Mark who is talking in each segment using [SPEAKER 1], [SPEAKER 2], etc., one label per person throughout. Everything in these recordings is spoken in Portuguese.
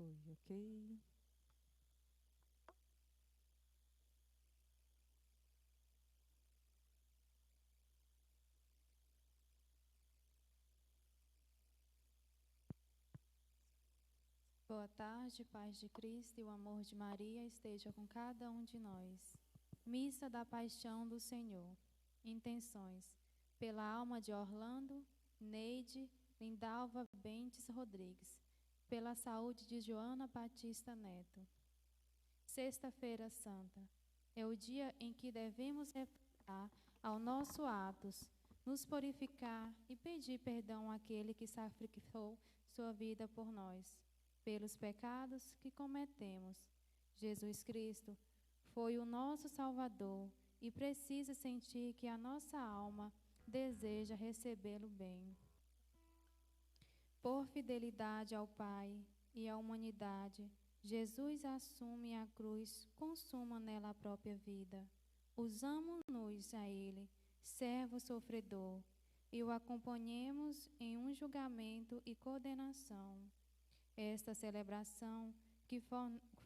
[SPEAKER 1] Oi, ok.
[SPEAKER 2] Boa tarde, paz de Cristo e o amor de Maria esteja com cada um de nós. Missa da Paixão do Senhor. Intenções. Pela alma de Orlando, Neide, Lindalva Bentes Rodrigues. Pela saúde de Joana Batista Neto. Sexta-feira Santa. É o dia em que devemos retornar ao nosso atos, nos purificar e pedir perdão àquele que sacrificou sua vida por nós, pelos pecados que cometemos. Jesus Cristo foi o nosso Salvador e precisa sentir que a nossa alma deseja recebê-lo bem. Por fidelidade ao Pai e à humanidade, Jesus assume a cruz, consuma nela a própria vida. Usamo-nos a Ele, servo sofredor, e o acompanhemos em um julgamento e condenação. Esta celebração, que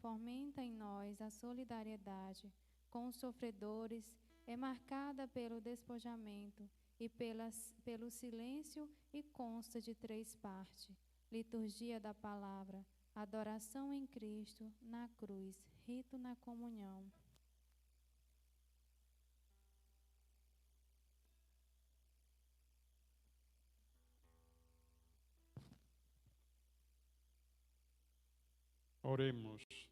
[SPEAKER 2] fomenta em nós a solidariedade com os sofredores, é marcada pelo despojamento e pelo silêncio e consta de 3 partes: liturgia da palavra, adoração em Cristo, na cruz, rito na comunhão.
[SPEAKER 3] Oremos.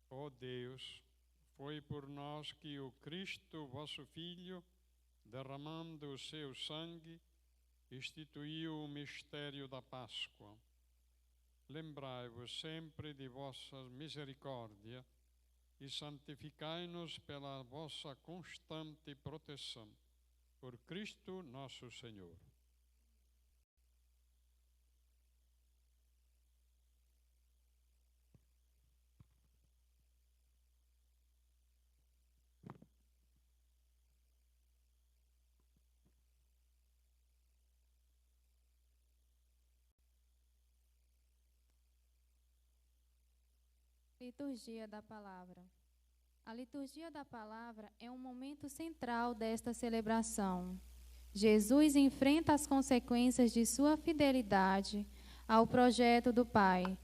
[SPEAKER 3] Ó Deus, foi por nós que o Cristo, vosso Filho, derramando o seu sangue, instituiu o mistério da Páscoa. Lembrai-vos sempre de vossa misericórdia e santificai-nos pela vossa constante proteção. Por Cristo nosso Senhor.
[SPEAKER 2] Liturgia da Palavra. A liturgia da palavra é um momento central desta celebração. Jesus enfrenta as consequências de sua fidelidade ao projeto do Pai.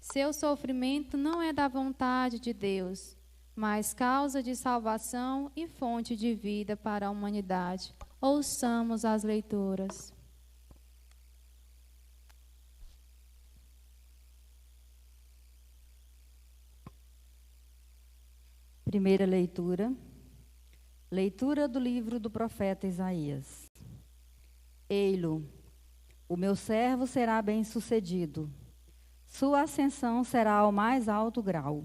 [SPEAKER 2] Seu sofrimento não é da vontade de Deus, mas causa de salvação e fonte de vida para a humanidade. Ouçamos as leituras.
[SPEAKER 1] Primeira leitura. Leitura do livro do profeta Isaías. Ei-lo, o meu servo será bem-sucedido. Sua ascensão será ao mais alto grau.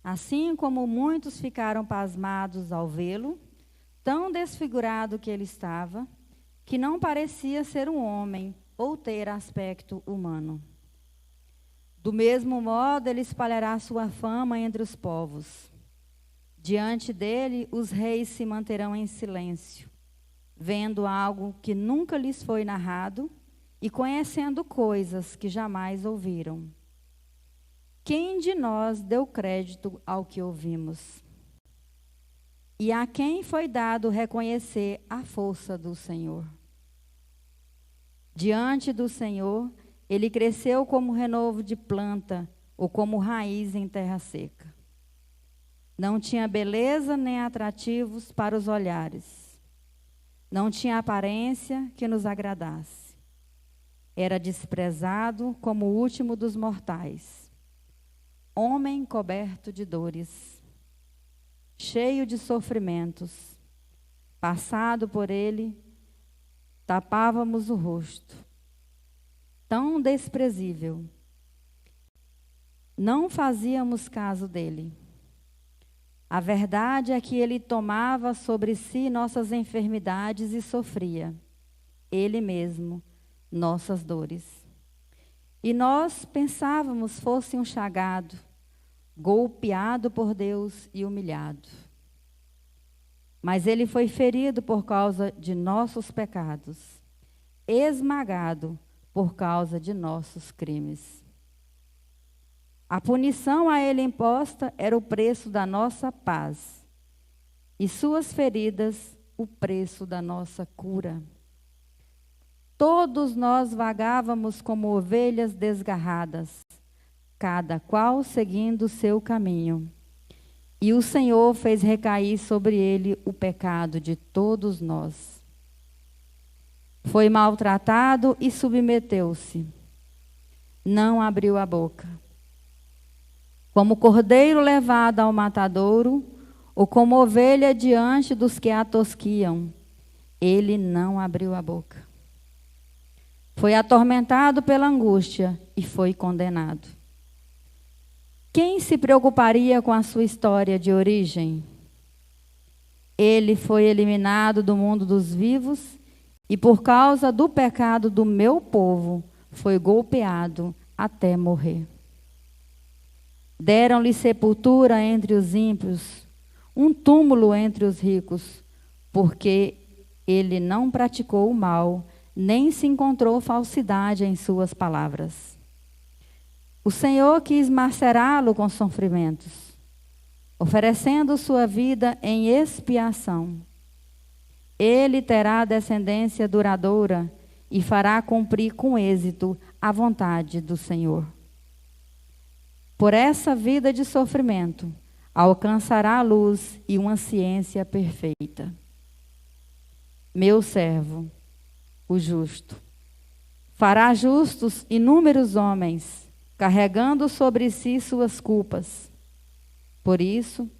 [SPEAKER 1] Assim como muitos ficaram pasmados ao vê-lo, tão desfigurado que ele estava, que não parecia ser um homem ou ter aspecto humano. Do mesmo modo, ele espalhará sua fama entre os povos. Diante dele, os reis se manterão em silêncio, vendo algo que nunca lhes foi narrado e conhecendo coisas que jamais ouviram. Quem de nós deu crédito ao que ouvimos? E a quem foi dado reconhecer a força do Senhor? Diante do Senhor, ele cresceu como renovo de planta ou como raiz em terra seca. Não tinha beleza nem atrativos para os olhares. Não tinha aparência que nos agradasse. Era desprezado como o último dos mortais. Homem coberto de dores, cheio de sofrimentos. Passado por ele, tapávamos o rosto. Tão desprezível. Não fazíamos caso dele. A verdade é que ele tomava sobre si nossas enfermidades e sofria, ele mesmo, nossas dores. E nós pensávamos fosse um chagado, golpeado por Deus e humilhado. Mas ele foi ferido por causa de nossos pecados, esmagado por causa de nossos crimes. A punição a ele imposta era o preço da nossa paz, e suas feridas o preço da nossa cura. Todos nós vagávamos como ovelhas desgarradas, cada qual seguindo o seu caminho. E o Senhor fez recair sobre ele o pecado de todos nós. Foi maltratado e submeteu-se. Não abriu a boca. Como cordeiro levado ao matadouro, ou como ovelha diante dos que a tosquiam, ele não abriu a boca. Foi atormentado pela angústia e foi condenado. Quem se preocuparia com a sua história de origem? Ele foi eliminado do mundo dos vivos e, por causa do pecado do meu povo, foi golpeado até morrer. Deram-lhe sepultura entre os ímpios, um túmulo entre os ricos, porque ele não praticou o mal, nem se encontrou falsidade em suas palavras. O Senhor quis macerá-lo com sofrimentos, oferecendo sua vida em expiação. Ele terá descendência duradoura e fará cumprir com êxito a vontade do Senhor. Por essa vida de sofrimento, alcançará a luz e uma ciência perfeita. Meu servo, o justo, fará justos inúmeros homens, carregando sobre si suas culpas. Por isso,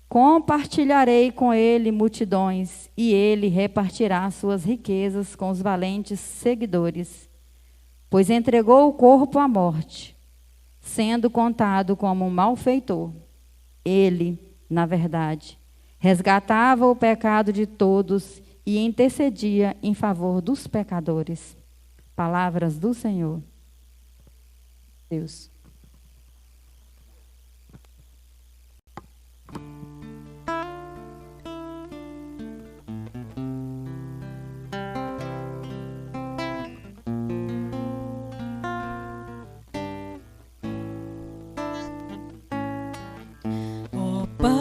[SPEAKER 1] compartilharei com ele multidões, e ele repartirá suas riquezas com os valentes seguidores, pois entregou o corpo à morte, sendo contado como um malfeitor. Ele, na verdade, resgatava o pecado de todos e intercedia em favor dos pecadores. Palavras do Senhor. Deus.
[SPEAKER 4] Ó Pai,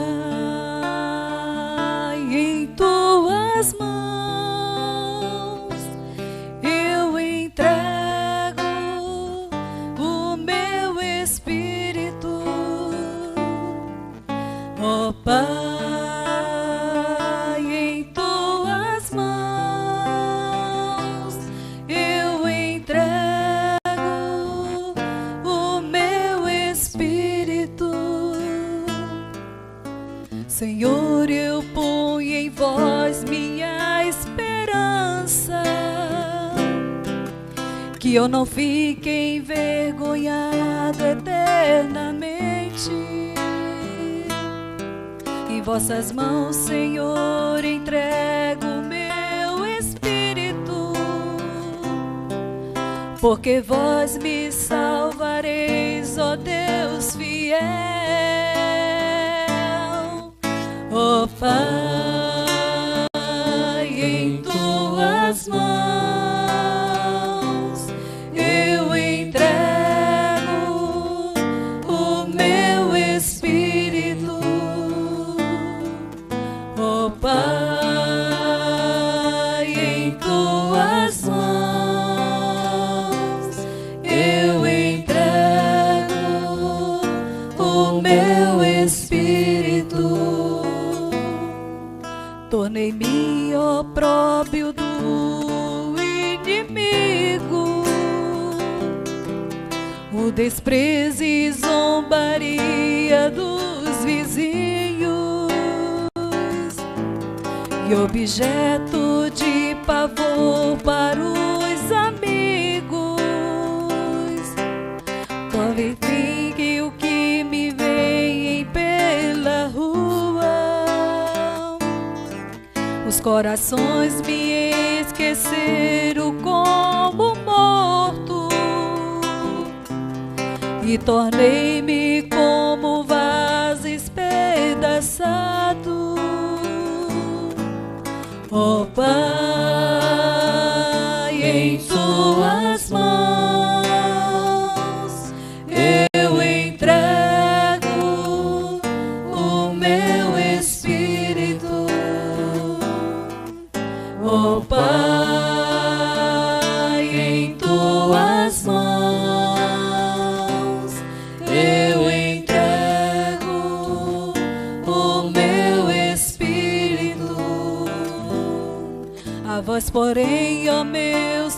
[SPEAKER 4] em tuas mãos eu entrego o meu espírito. Ó Pai, em tuas mãos eu entrego o meu espírito. Senhor, eu ponho em vós minha esperança, que eu não fique envergonhado eternamente. Em vossas mãos, Senhor, entrego o meu espírito, porque vós me salvareis, ó Deus fiel. Ó Pai, em tuas mãos eu entrego o meu espírito. Ó Pai, em tuas mãos eu entrego o meu espírito. Tornei-me opróbio do inimigo, o desprezo e zombaria dos vizinhos, e objeto de pavor para os amigos. Talvez que o que me veem pela rua, os corações me esqueceram como morto, e tornei-me como vaso espedaçado. Ó Pai, em tuas mãos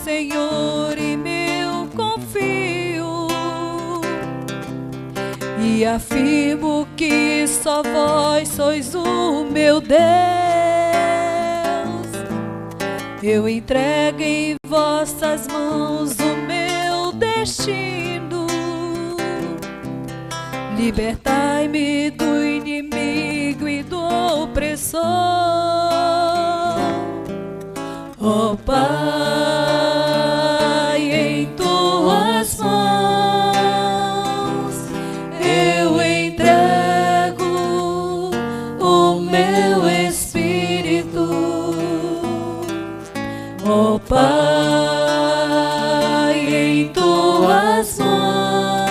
[SPEAKER 4] Senhor, e meu confio, e afirmo que só vós sois o meu Deus. Eu entrego em vossas mãos o meu destino. Libertai-me do inimigo e do opressor. Ó Pai, em tuas mãos eu entrego o meu espírito. Ó Pai, em tuas mãos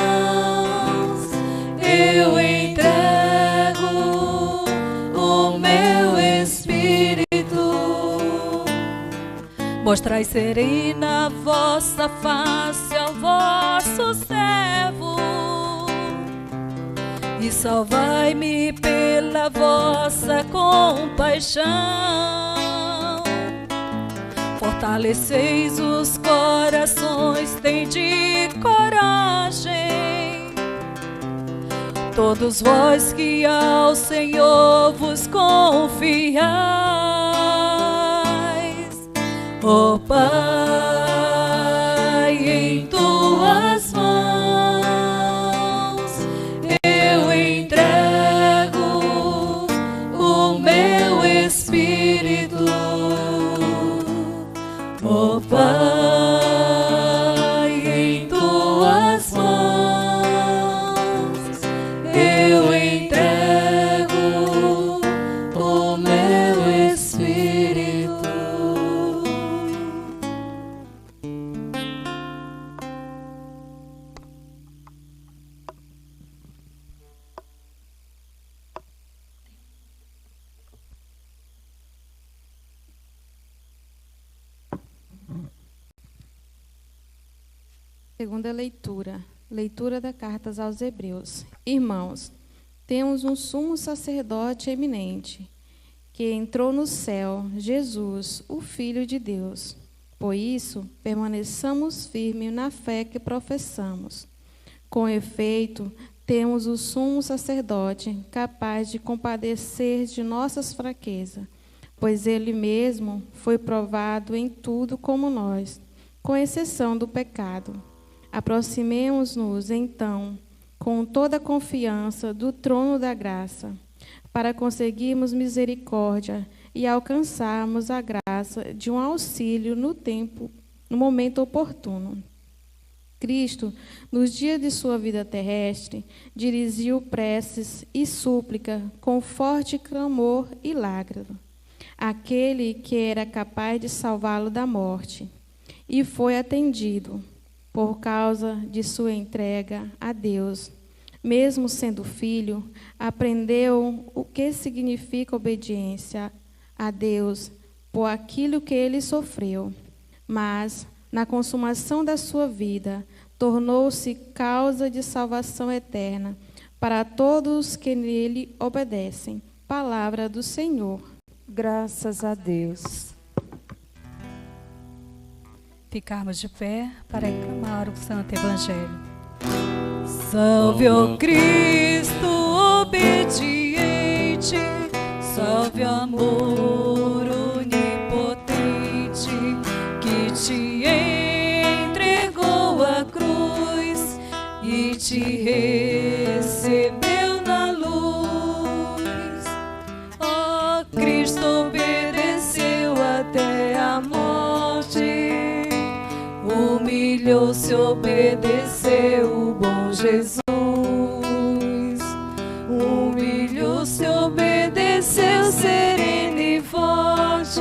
[SPEAKER 4] eu entrego o meu espírito. Mostrai serena a vossa face ao vosso servo, e salvai-me pela vossa compaixão. Fortaleceis os corações, tende coragem, todos vós que ao Senhor vos confiais. Ó Pai, em tuas mãos eu entrego o meu espírito. Ó Pai, em tuas mãos eu entrego o meu espírito.
[SPEAKER 2] Segunda leitura. Leitura da carta aos Hebreus. Irmãos, temos um sumo sacerdote eminente, que entrou no céu, Jesus, o Filho de Deus. Por isso, permaneçamos firmes na fé que professamos. Com efeito, temos o sumo sacerdote capaz de compadecer de nossas fraquezas, pois ele mesmo foi provado em tudo como nós, com exceção do pecado. Aproximemo-nos, então, com toda a confiança do trono da graça, para conseguirmos misericórdia e alcançarmos a graça de um auxílio no momento oportuno. Cristo, nos dias de sua vida terrestre, dirigiu preces e súplica com forte clamor e lágrima, àquele que era capaz de salvá-lo da morte, e foi atendido. Por causa de sua entrega a Deus, mesmo sendo filho, aprendeu o que significa obediência a Deus por aquilo que ele sofreu. Mas, na consumação da sua vida, tornou-se causa de salvação eterna para todos que nele obedecem. Palavra do Senhor.
[SPEAKER 1] Graças a Deus.
[SPEAKER 4] Ficarmos de pé para aclamar o Santo Evangelho. Salve, ó Cristo obediente, salve, amor onipotente, que te entregou a cruz e te recebeu na luz. Ó Cristo obedeceu até a morte, humilhou-se, obedeceu o bom Jesus. Humilhou-se, obedeceu, sereno e forte.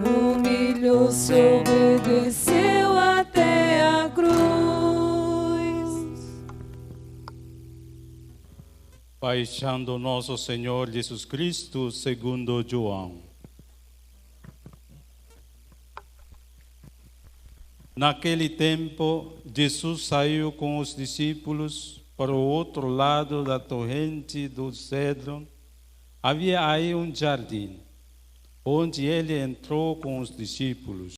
[SPEAKER 4] Humilhou-se, obedeceu até a cruz.
[SPEAKER 5] Paixão do nosso Senhor Jesus Cristo, segundo João. Naquele tempo, Jesus saiu com os discípulos para o outro lado da torrente do Cedron. Havia aí um jardim, onde ele entrou com os discípulos.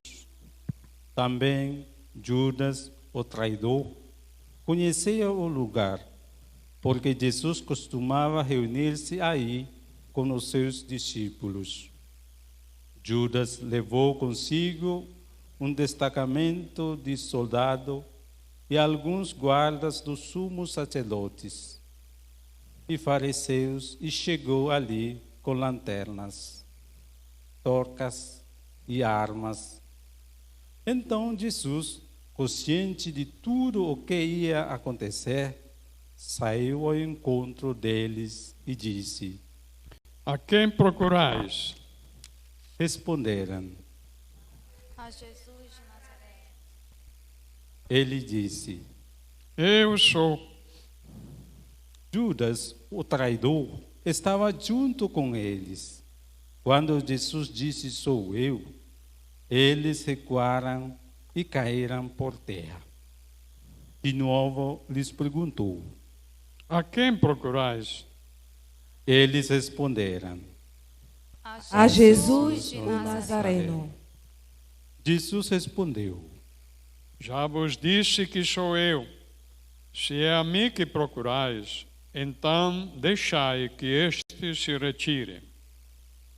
[SPEAKER 5] Também Judas, o traidor, conhecia o lugar, porque Jesus costumava reunir-se aí com os seus discípulos. Judas levou consigo um destacamento de soldados e alguns guardas dos sumos sacerdotes e fariseus e chegou ali com lanternas, tocas e armas. Então Jesus, consciente de tudo o que ia acontecer, saiu ao encontro deles e disse:
[SPEAKER 3] A quem procurais?
[SPEAKER 5] Responderam.
[SPEAKER 2] A Jesus de Nazaré.
[SPEAKER 5] Ele disse:
[SPEAKER 3] Eu sou.
[SPEAKER 5] Judas, o traidor, estava junto com eles. Quando Jesus disse: Sou eu, eles recuaram e caíram por terra. De novo lhes perguntou:
[SPEAKER 3] A quem procurais?
[SPEAKER 5] Eles responderam:
[SPEAKER 4] A Jesus de Nazareno.
[SPEAKER 5] Jesus respondeu:
[SPEAKER 3] Já vos disse que sou eu. Se é a mim que procurais, então deixai que este se retire.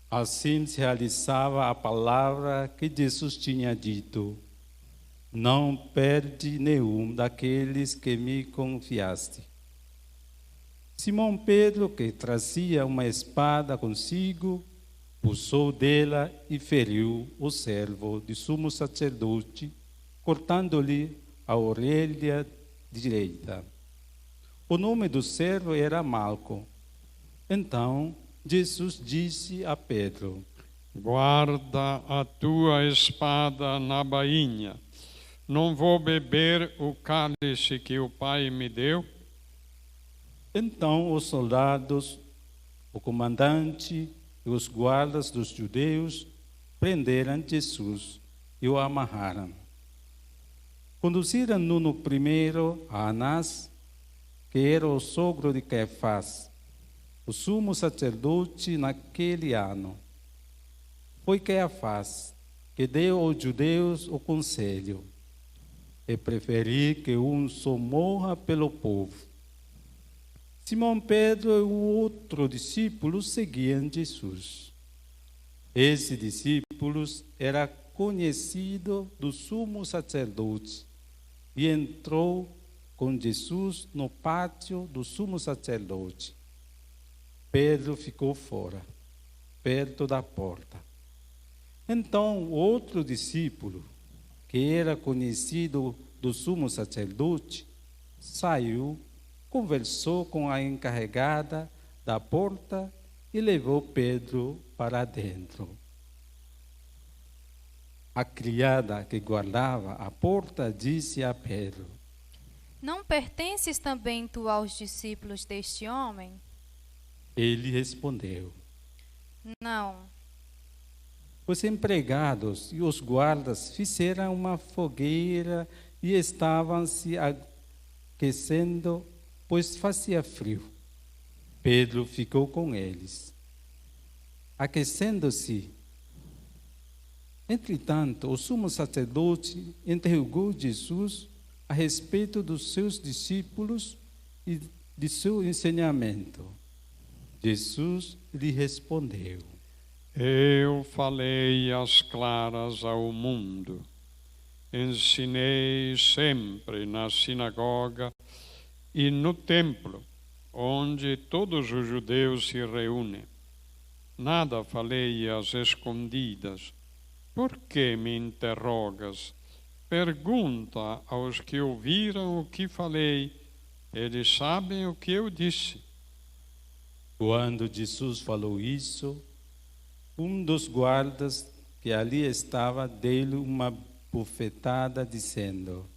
[SPEAKER 5] Assim se realizava a palavra que Jesus tinha dito: Não perde nenhum daqueles que me confiaste. Simão Pedro, que trazia uma espada consigo, puxou dela e feriu o servo de sumo sacerdote, cortando-lhe a orelha direita. O nome do servo era Malco. Então Jesus disse a Pedro:
[SPEAKER 3] Guarda a tua espada na bainha. Não vou beber o cálice que o Pai me deu?
[SPEAKER 5] Então os soldados, o comandante e os guardas dos judeus prenderam Jesus e o amarraram. Conduziram-no primeiro a Anás, que era o sogro de Caifás, o sumo sacerdote naquele ano. Foi Caifás que deu aos judeus o conselho: é preferir que um só morra pelo povo. Simão Pedro e o outro discípulo seguiam Jesus. Esse discípulo era conhecido do sumo sacerdote e entrou com Jesus no pátio do sumo sacerdote. Pedro ficou fora, perto da porta. Então o outro discípulo, que era conhecido do sumo sacerdote, saiu, conversou com a encarregada da porta e levou Pedro para dentro. A criada que guardava a porta disse a Pedro:
[SPEAKER 2] Não pertences também tu aos discípulos deste homem?
[SPEAKER 5] Ele respondeu:
[SPEAKER 2] Não.
[SPEAKER 5] Os empregados e os guardas fizeram uma fogueira e estavam se aquecendo, pois fazia frio. Pedro ficou com eles, aquecendo-se. Entretanto, o sumo sacerdote interrogou Jesus a respeito dos seus discípulos e de seu ensinamento. Jesus lhe respondeu:
[SPEAKER 3] Eu falei às claras ao mundo. Ensinei sempre na sinagoga e no templo, onde todos os judeus se reúnem. Nada falei às escondidas. Por que me interrogas? Pergunta aos que ouviram o que falei. Eles sabem o que eu disse.
[SPEAKER 5] Quando Jesus falou isso, um dos guardas que ali estava deu-lhe uma bufetada, dizendo: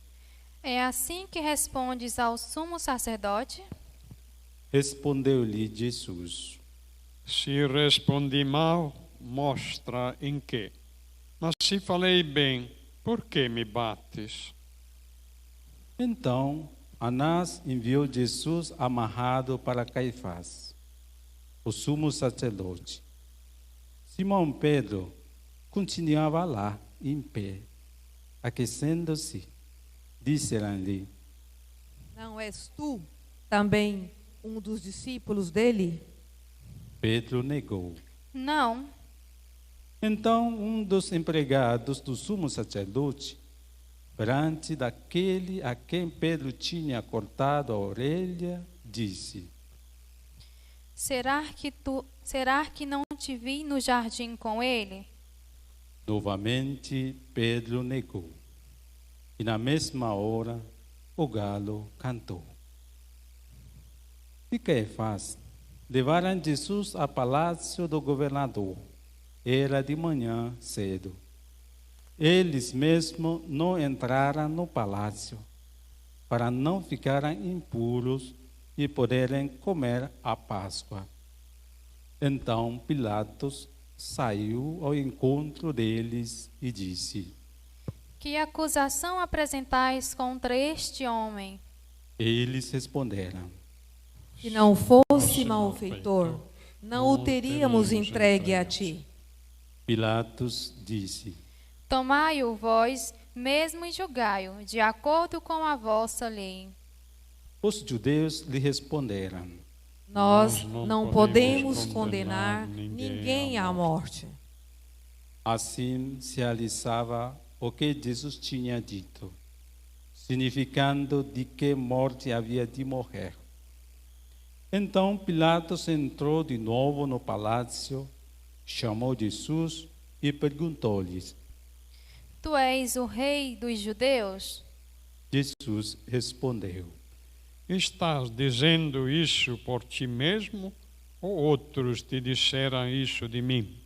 [SPEAKER 2] É assim que respondes ao sumo sacerdote?
[SPEAKER 5] Respondeu-lhe Jesus:
[SPEAKER 3] Se respondi mal, mostra em quê. Mas se falei bem, por que me bates?
[SPEAKER 5] Então Anás enviou Jesus amarrado para Caifás, o sumo sacerdote. Simão Pedro continuava lá, em pé, aquecendo-se, disseram-lhe:
[SPEAKER 6] Não és tu também um dos discípulos dele?
[SPEAKER 5] Pedro negou.
[SPEAKER 2] Não.
[SPEAKER 5] Então um dos empregados do sumo sacerdote, perante daquele a quem Pedro tinha cortado a orelha, disse:
[SPEAKER 2] Será que não te vi no jardim com ele?
[SPEAKER 5] Novamente Pedro negou. E na mesma hora o galo cantou. E Caifás levaram Jesus ao palácio do governador. Era de manhã cedo. Eles mesmo não entraram no palácio, para não ficarem impuros e poderem comer a Páscoa. Então Pilatos saiu ao encontro deles e disse:
[SPEAKER 2] Que acusação apresentais contra este homem?
[SPEAKER 5] Eles responderam:
[SPEAKER 6] Se não fosse malfeitor, não o teríamos entregue a ti.
[SPEAKER 5] Pilatos disse:
[SPEAKER 2] Tomai-o vós mesmo e julgai-o, de acordo com a vossa lei.
[SPEAKER 5] Os judeus lhe responderam:
[SPEAKER 6] Nós não podemos condenar ninguém à morte.
[SPEAKER 5] Assim se realizava o que Jesus tinha dito, significando de que morte havia de morrer. Então Pilatos entrou de novo no palácio, chamou Jesus e perguntou-lhes:
[SPEAKER 2] Tu és o rei dos judeus?
[SPEAKER 5] Jesus respondeu:
[SPEAKER 3] Estás dizendo isso por ti mesmo ou outros te disseram isso de mim?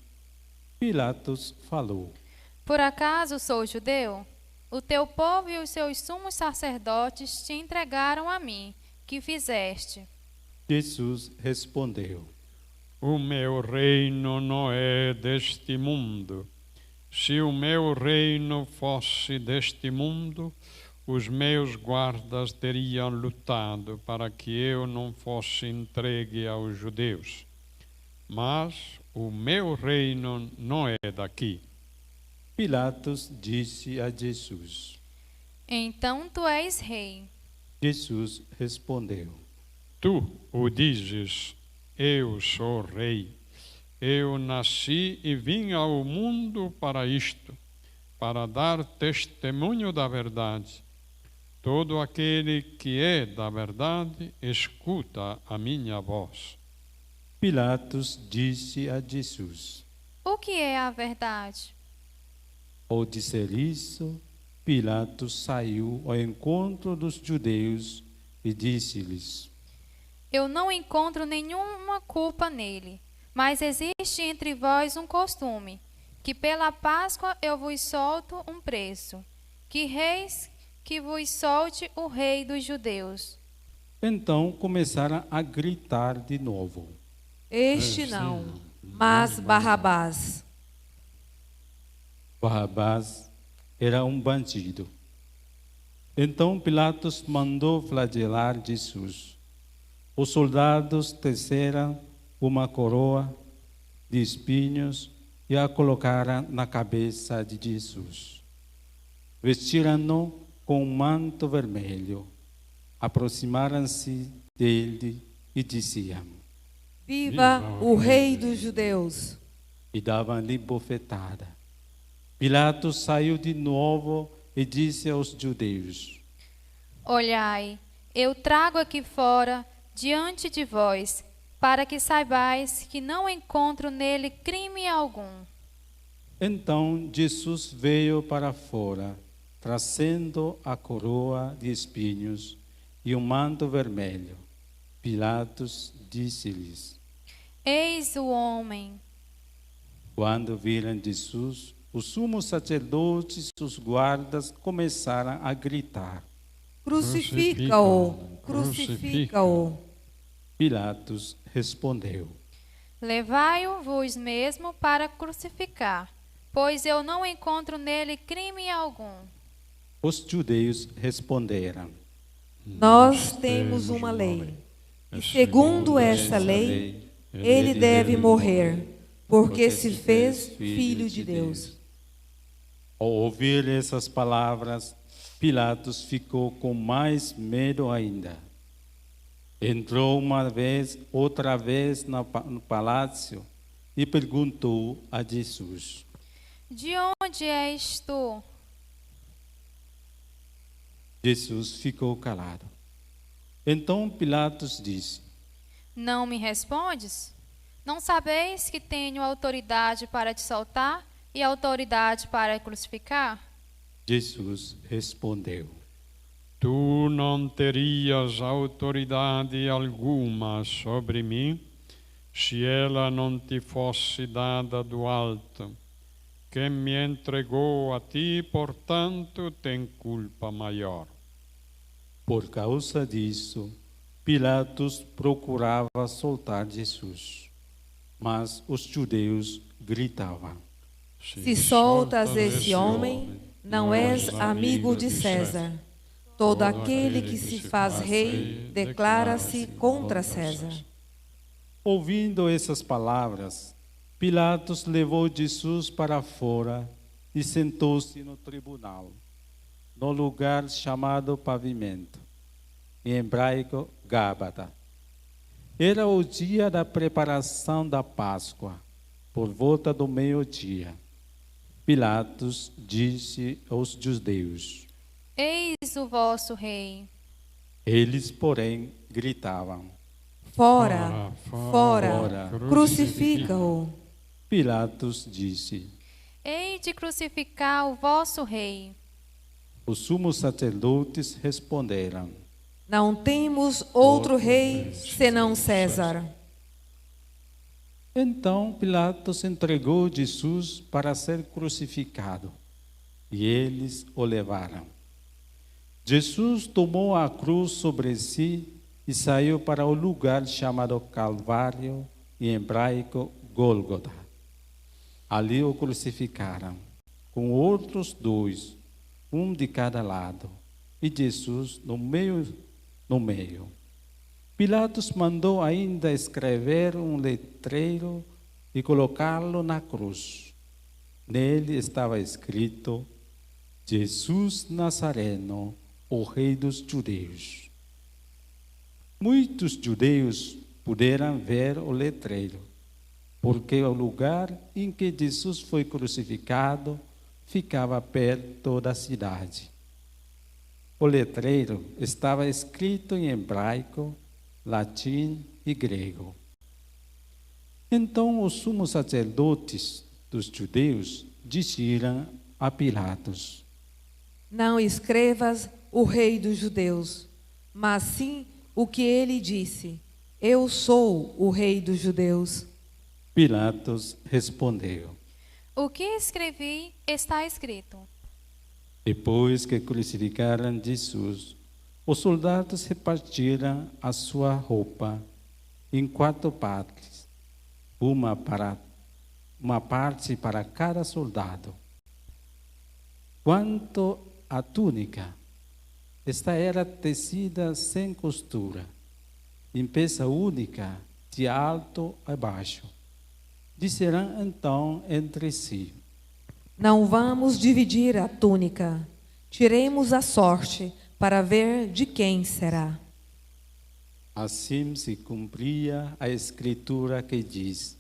[SPEAKER 5] Pilatos falou:
[SPEAKER 2] Por acaso sou judeu? O teu povo e os seus sumos sacerdotes te entregaram a mim. Que fizeste?
[SPEAKER 5] Jesus respondeu:
[SPEAKER 3] O meu reino não é deste mundo. Se o meu reino fosse deste mundo, os meus guardas teriam lutado para que eu não fosse entregue aos judeus. Mas o meu reino não é daqui.
[SPEAKER 5] Pilatos disse a Jesus:
[SPEAKER 2] Então tu és rei.
[SPEAKER 5] Jesus respondeu:
[SPEAKER 3] Tu o dizes, eu sou rei. Eu nasci e vim ao mundo para isto, para dar testemunho da verdade. Todo aquele que é da verdade, escuta a minha voz.
[SPEAKER 5] Pilatos disse a Jesus:
[SPEAKER 2] O que é a verdade?
[SPEAKER 5] Ao dizer isso, Pilatos saiu ao encontro dos judeus e disse-lhes:
[SPEAKER 2] Eu não encontro nenhuma culpa nele, mas existe entre vós um costume, que pela Páscoa eu vos solto um preço, que reis que vos solte o rei dos judeus.
[SPEAKER 5] Então começaram a gritar de novo:
[SPEAKER 6] Este não, mas Barrabás.
[SPEAKER 5] Barrabás era um bandido. Então Pilatos mandou flagelar Jesus. Os soldados teceram uma coroa de espinhos e a colocaram na cabeça de Jesus. Vestiram-no com um manto vermelho. Aproximaram-se dele e diziam:
[SPEAKER 6] Viva o rei dos judeus!
[SPEAKER 5] E davam-lhe bofetada. Pilatos saiu de novo e disse aos judeus:
[SPEAKER 2] Olhai, eu trago aqui fora, diante de vós, para que saibais que não encontro nele crime algum.
[SPEAKER 5] Então Jesus veio para fora, trazendo a coroa de espinhos e um manto vermelho. Pilatos disse-lhes:
[SPEAKER 2] Eis o homem.
[SPEAKER 5] Quando viram Jesus, os sumos sacerdotes e os guardas começaram a gritar:
[SPEAKER 6] Crucifica-o! Crucifica-o!
[SPEAKER 5] Pilatos respondeu:
[SPEAKER 2] Levai-o vós mesmo para crucificar, pois eu não encontro nele crime algum.
[SPEAKER 5] Os judeus responderam:
[SPEAKER 6] Nós temos uma lei, e segundo essa lei, ele deve morrer, porque se fez filho de Deus.
[SPEAKER 5] Ao ouvir essas palavras, Pilatos ficou com mais medo ainda. Entrou outra vez no palácio e perguntou a Jesus:
[SPEAKER 2] De onde és tu?
[SPEAKER 5] Jesus ficou calado. Então Pilatos disse:
[SPEAKER 2] Não me respondes? Não sabeis que tenho autoridade para te soltar e autoridade para crucificar?
[SPEAKER 5] Jesus respondeu:
[SPEAKER 3] Tu não terias autoridade alguma sobre mim, se ela não te fosse dada do alto. Quem me entregou a ti, portanto, tem culpa maior.
[SPEAKER 5] Por causa disso, Pilatos procurava soltar Jesus, mas os judeus gritavam:
[SPEAKER 6] Se soltas esse homem, não és amigo de César. Todo aquele que se faz rei declara-se contra César.
[SPEAKER 5] Ouvindo essas palavras, Pilatos levou Jesus para fora e sentou-se no tribunal, no lugar chamado Pavimento, em hebraico Gábata. Era o dia da preparação da Páscoa, por volta do meio-dia. Pilatos disse aos judeus:
[SPEAKER 2] Eis o vosso rei.
[SPEAKER 5] Eles, porém, gritavam:
[SPEAKER 6] Fora, fora, crucifica-o.
[SPEAKER 5] Pilatos disse:
[SPEAKER 2] Hei de crucificar o vosso rei.
[SPEAKER 5] Os sumos sacerdotes responderam:
[SPEAKER 6] Não temos outro rei senão César.
[SPEAKER 5] Então Pilatos entregou Jesus para ser crucificado, e eles o levaram. Jesus tomou a cruz sobre si e saiu para o lugar chamado Calvário, em hebraico Gólgota. Ali o crucificaram, com outros dois, um de cada lado, e Jesus no meio. Pilatos mandou ainda escrever um letreiro e colocá-lo na cruz. Nele estava escrito: Jesus Nazareno, o Rei dos Judeus. Muitos judeus puderam ver o letreiro, porque o lugar em que Jesus foi crucificado ficava perto da cidade. O letreiro estava escrito em hebraico, latim e grego. Então os sumos sacerdotes dos judeus disseram a Pilatos:
[SPEAKER 6] Não escrevas o rei dos judeus, mas sim o que ele disse: Eu sou o rei dos judeus.
[SPEAKER 5] Pilatos respondeu:
[SPEAKER 2] O que escrevi está escrito.
[SPEAKER 5] Depois que crucificaram Jesus, os soldados repartiram a sua roupa em 4 partes, uma parte para cada soldado. Quanto à túnica, esta era tecida sem costura, em peça única, de alto a baixo. Disseram então entre si:
[SPEAKER 6] Não vamos dividir a túnica. Tiremos a sorte para ver de quem será.
[SPEAKER 5] Assim se cumpria a escritura que diz: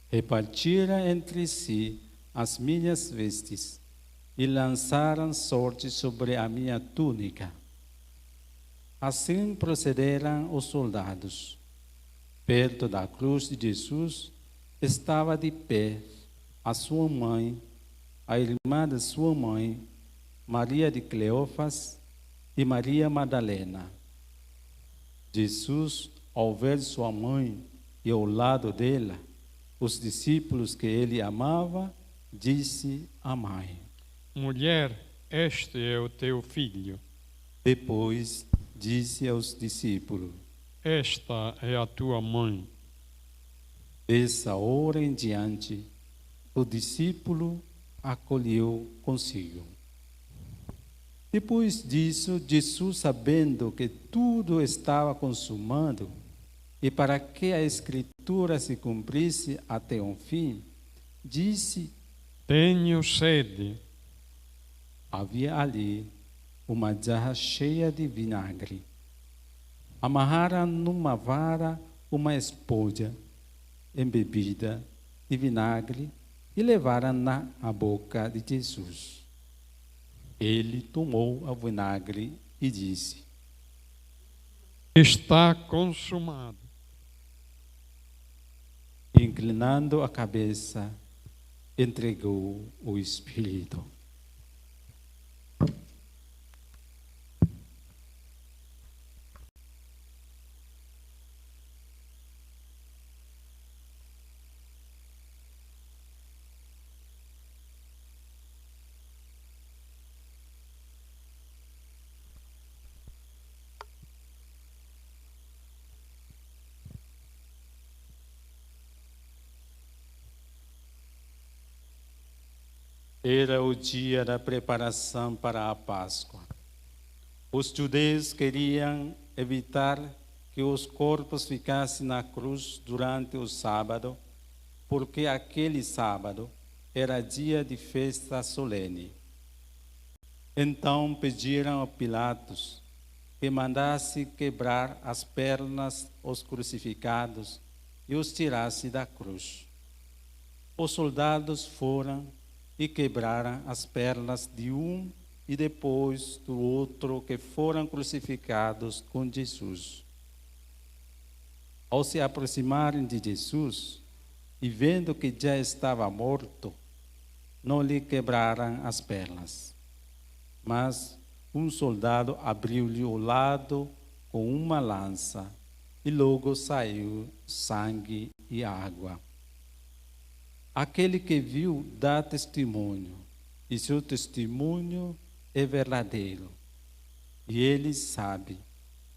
[SPEAKER 5] Repartiram entre si as minhas vestes e lançaram sorte sobre a minha túnica. Assim procederam os soldados. Perto da cruz de Jesus estava de pé a sua mãe, a irmã de sua mãe, Maria de Cleófas e Maria Madalena. Jesus, ao ver sua mãe e ao lado dela os discípulos que ele amava, disse à mãe:
[SPEAKER 3] Mulher, este é o teu filho.
[SPEAKER 5] Depois disse aos discípulos:
[SPEAKER 3] Esta é a tua mãe.
[SPEAKER 5] Dessa hora em diante, o discípulo acolheu consigo. Depois disso, Jesus, sabendo que tudo estava consumado, e para que a Escritura se cumprisse até o fim, disse:
[SPEAKER 3] Tenho sede.
[SPEAKER 5] havia ali uma jarra cheia de vinagre. Amarraram numa vara uma esponja embebida de vinagre e levaram-na à boca de Jesus. Ele tomou o vinagre e disse:
[SPEAKER 3] Está consumado.
[SPEAKER 5] Inclinando a cabeça, entregou o Espírito. Era o dia da preparação para a Páscoa. Os judeus queriam evitar que os corpos ficassem na cruz durante o sábado, porque aquele sábado era dia de festa solene. Então pediram a Pilatos que mandasse quebrar as pernas aos crucificados e os tirasse da cruz. Os soldados foram e quebraram as pernas de um e depois do outro que foram crucificados com Jesus. Ao se aproximarem de Jesus e vendo que já estava morto, não lhe quebraram as pernas. Mas um soldado abriu-lhe o lado com uma lança e logo saiu sangue e água. Aquele que viu dá testemunho, e seu testemunho é verdadeiro. E ele sabe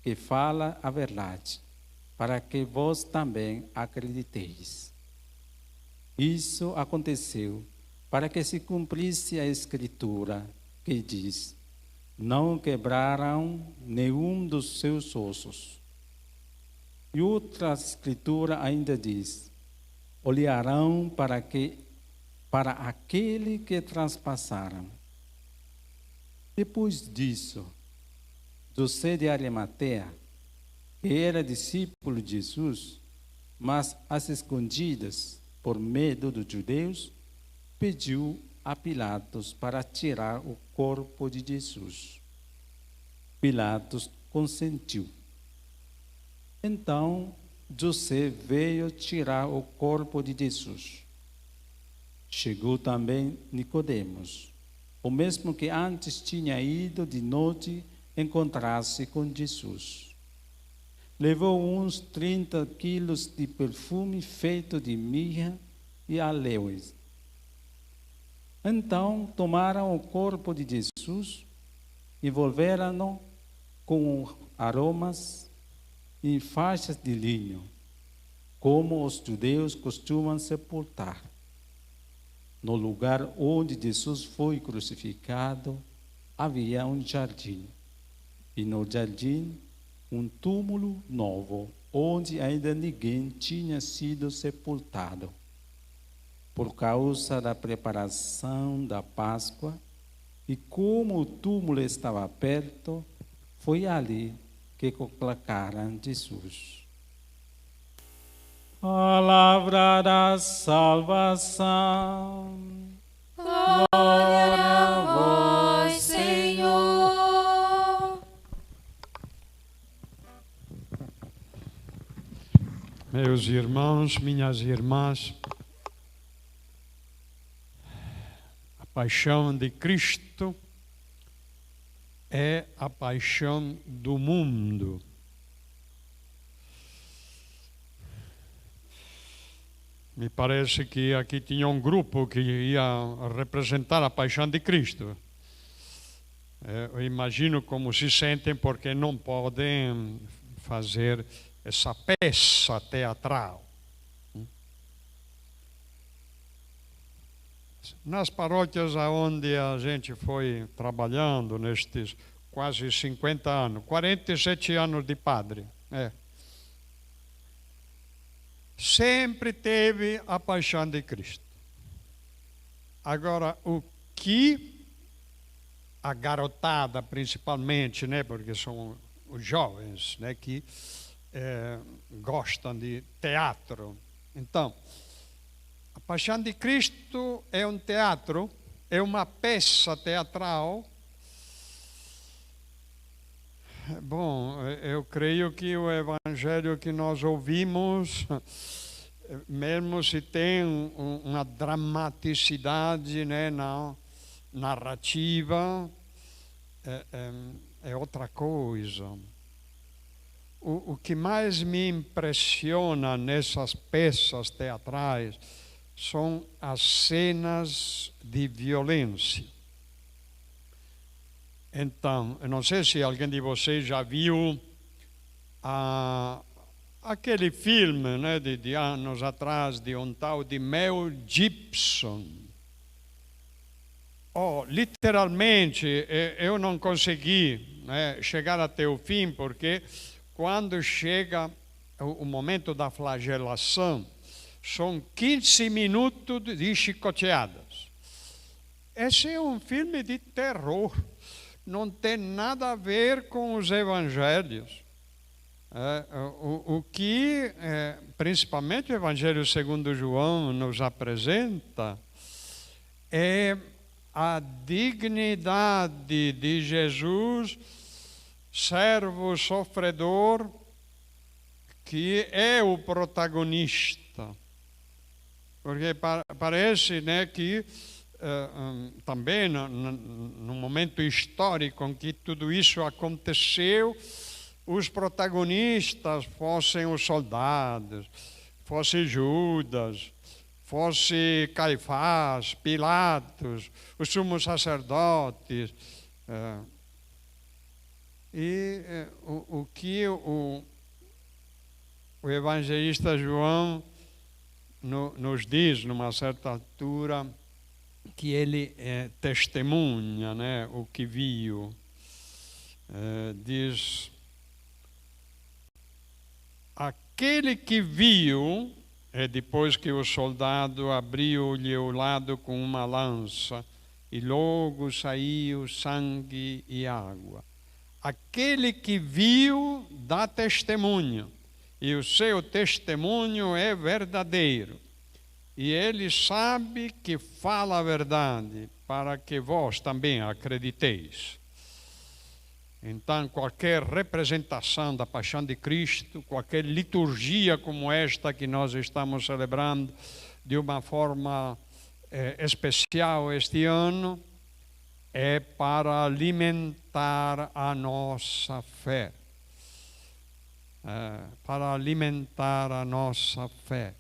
[SPEAKER 5] que fala a verdade, para que vós também acrediteis. Isso aconteceu para que se cumprisse a Escritura, que diz: não quebraram nenhum dos seus ossos. E outra Escritura ainda diz: olharão para aquele que transpassaram. Depois disso, José de Arimateia, que era discípulo de Jesus, mas às escondidas, por medo dos judeus, pediu a Pilatos para tirar o corpo de Jesus. Pilatos consentiu. Então, José veio tirar o corpo de Jesus. Chegou também Nicodemos, o mesmo que antes tinha ido de noite encontrar-se com Jesus. Levou uns 30 quilos de perfume feito de mirra e aloes. Então tomaram o corpo de Jesus, envolveram-no com aromas em faixas de linho, como os judeus costumam sepultar. No lugar onde Jesus foi crucificado, havia um jardim, e no jardim um túmulo novo, onde ainda ninguém tinha sido sepultado. Por causa da preparação da Páscoa, e como o túmulo estava perto, foi ali que colocaram Jesus. Palavra da salvação.
[SPEAKER 6] Glória a vós, Senhor.
[SPEAKER 3] Meus irmãos, minhas irmãs, a paixão de Cristo é a paixão do mundo. Me parece que aqui tinha um grupo que ia representar a paixão de Cristo. Eu imagino como se sentem porque não podem fazer essa peça teatral. Nas paróquias onde a gente foi trabalhando nestes quase 50 anos, 47 anos de padre, sempre teve a paixão de Cristo. Agora, o que a garotada principalmente, né, porque são os jovens, né, que gostam de teatro. Então, a Paixão de Cristo é um teatro, é uma peça teatral. Bom, eu creio que o evangelho que nós ouvimos, mesmo se tem uma dramaticidade, né, na narrativa, é outra coisa. O que mais me impressiona nessas peças teatrais são as cenas de violência. Então, eu não sei se alguém de vocês já viu aquele filme, né, de anos atrás, de um tal de Mel Gibson. Literalmente, eu não consegui, né, chegar até o fim, porque quando chega o momento da flagelação, são 15 minutos de chicoteadas. Esse é um filme de terror. Não tem nada a ver com os evangelhos. O que, principalmente o Evangelho segundo João nos apresenta, é a dignidade de Jesus, servo sofredor, que é o protagonista. Porque parece, né, que também no momento histórico em que tudo isso aconteceu, os protagonistas fossem os soldados, fosse Judas, fosse Caifás, Pilatos, os sumos sacerdotes. O que o evangelista João nos diz, numa certa altura, que ele testemunha, né, o que viu. Diz: aquele que viu, depois que o soldado abriu-lhe o lado com uma lança, e logo saiu sangue e água. Aquele que viu dá testemunho, e o seu testemunho é verdadeiro. E ele sabe que fala a verdade, para que vós também acrediteis. Então, qualquer representação da Paixão de Cristo, qualquer liturgia como esta que nós estamos celebrando de uma forma especial este ano, é para alimentar a nossa fé. Para alimentar a nossa fé.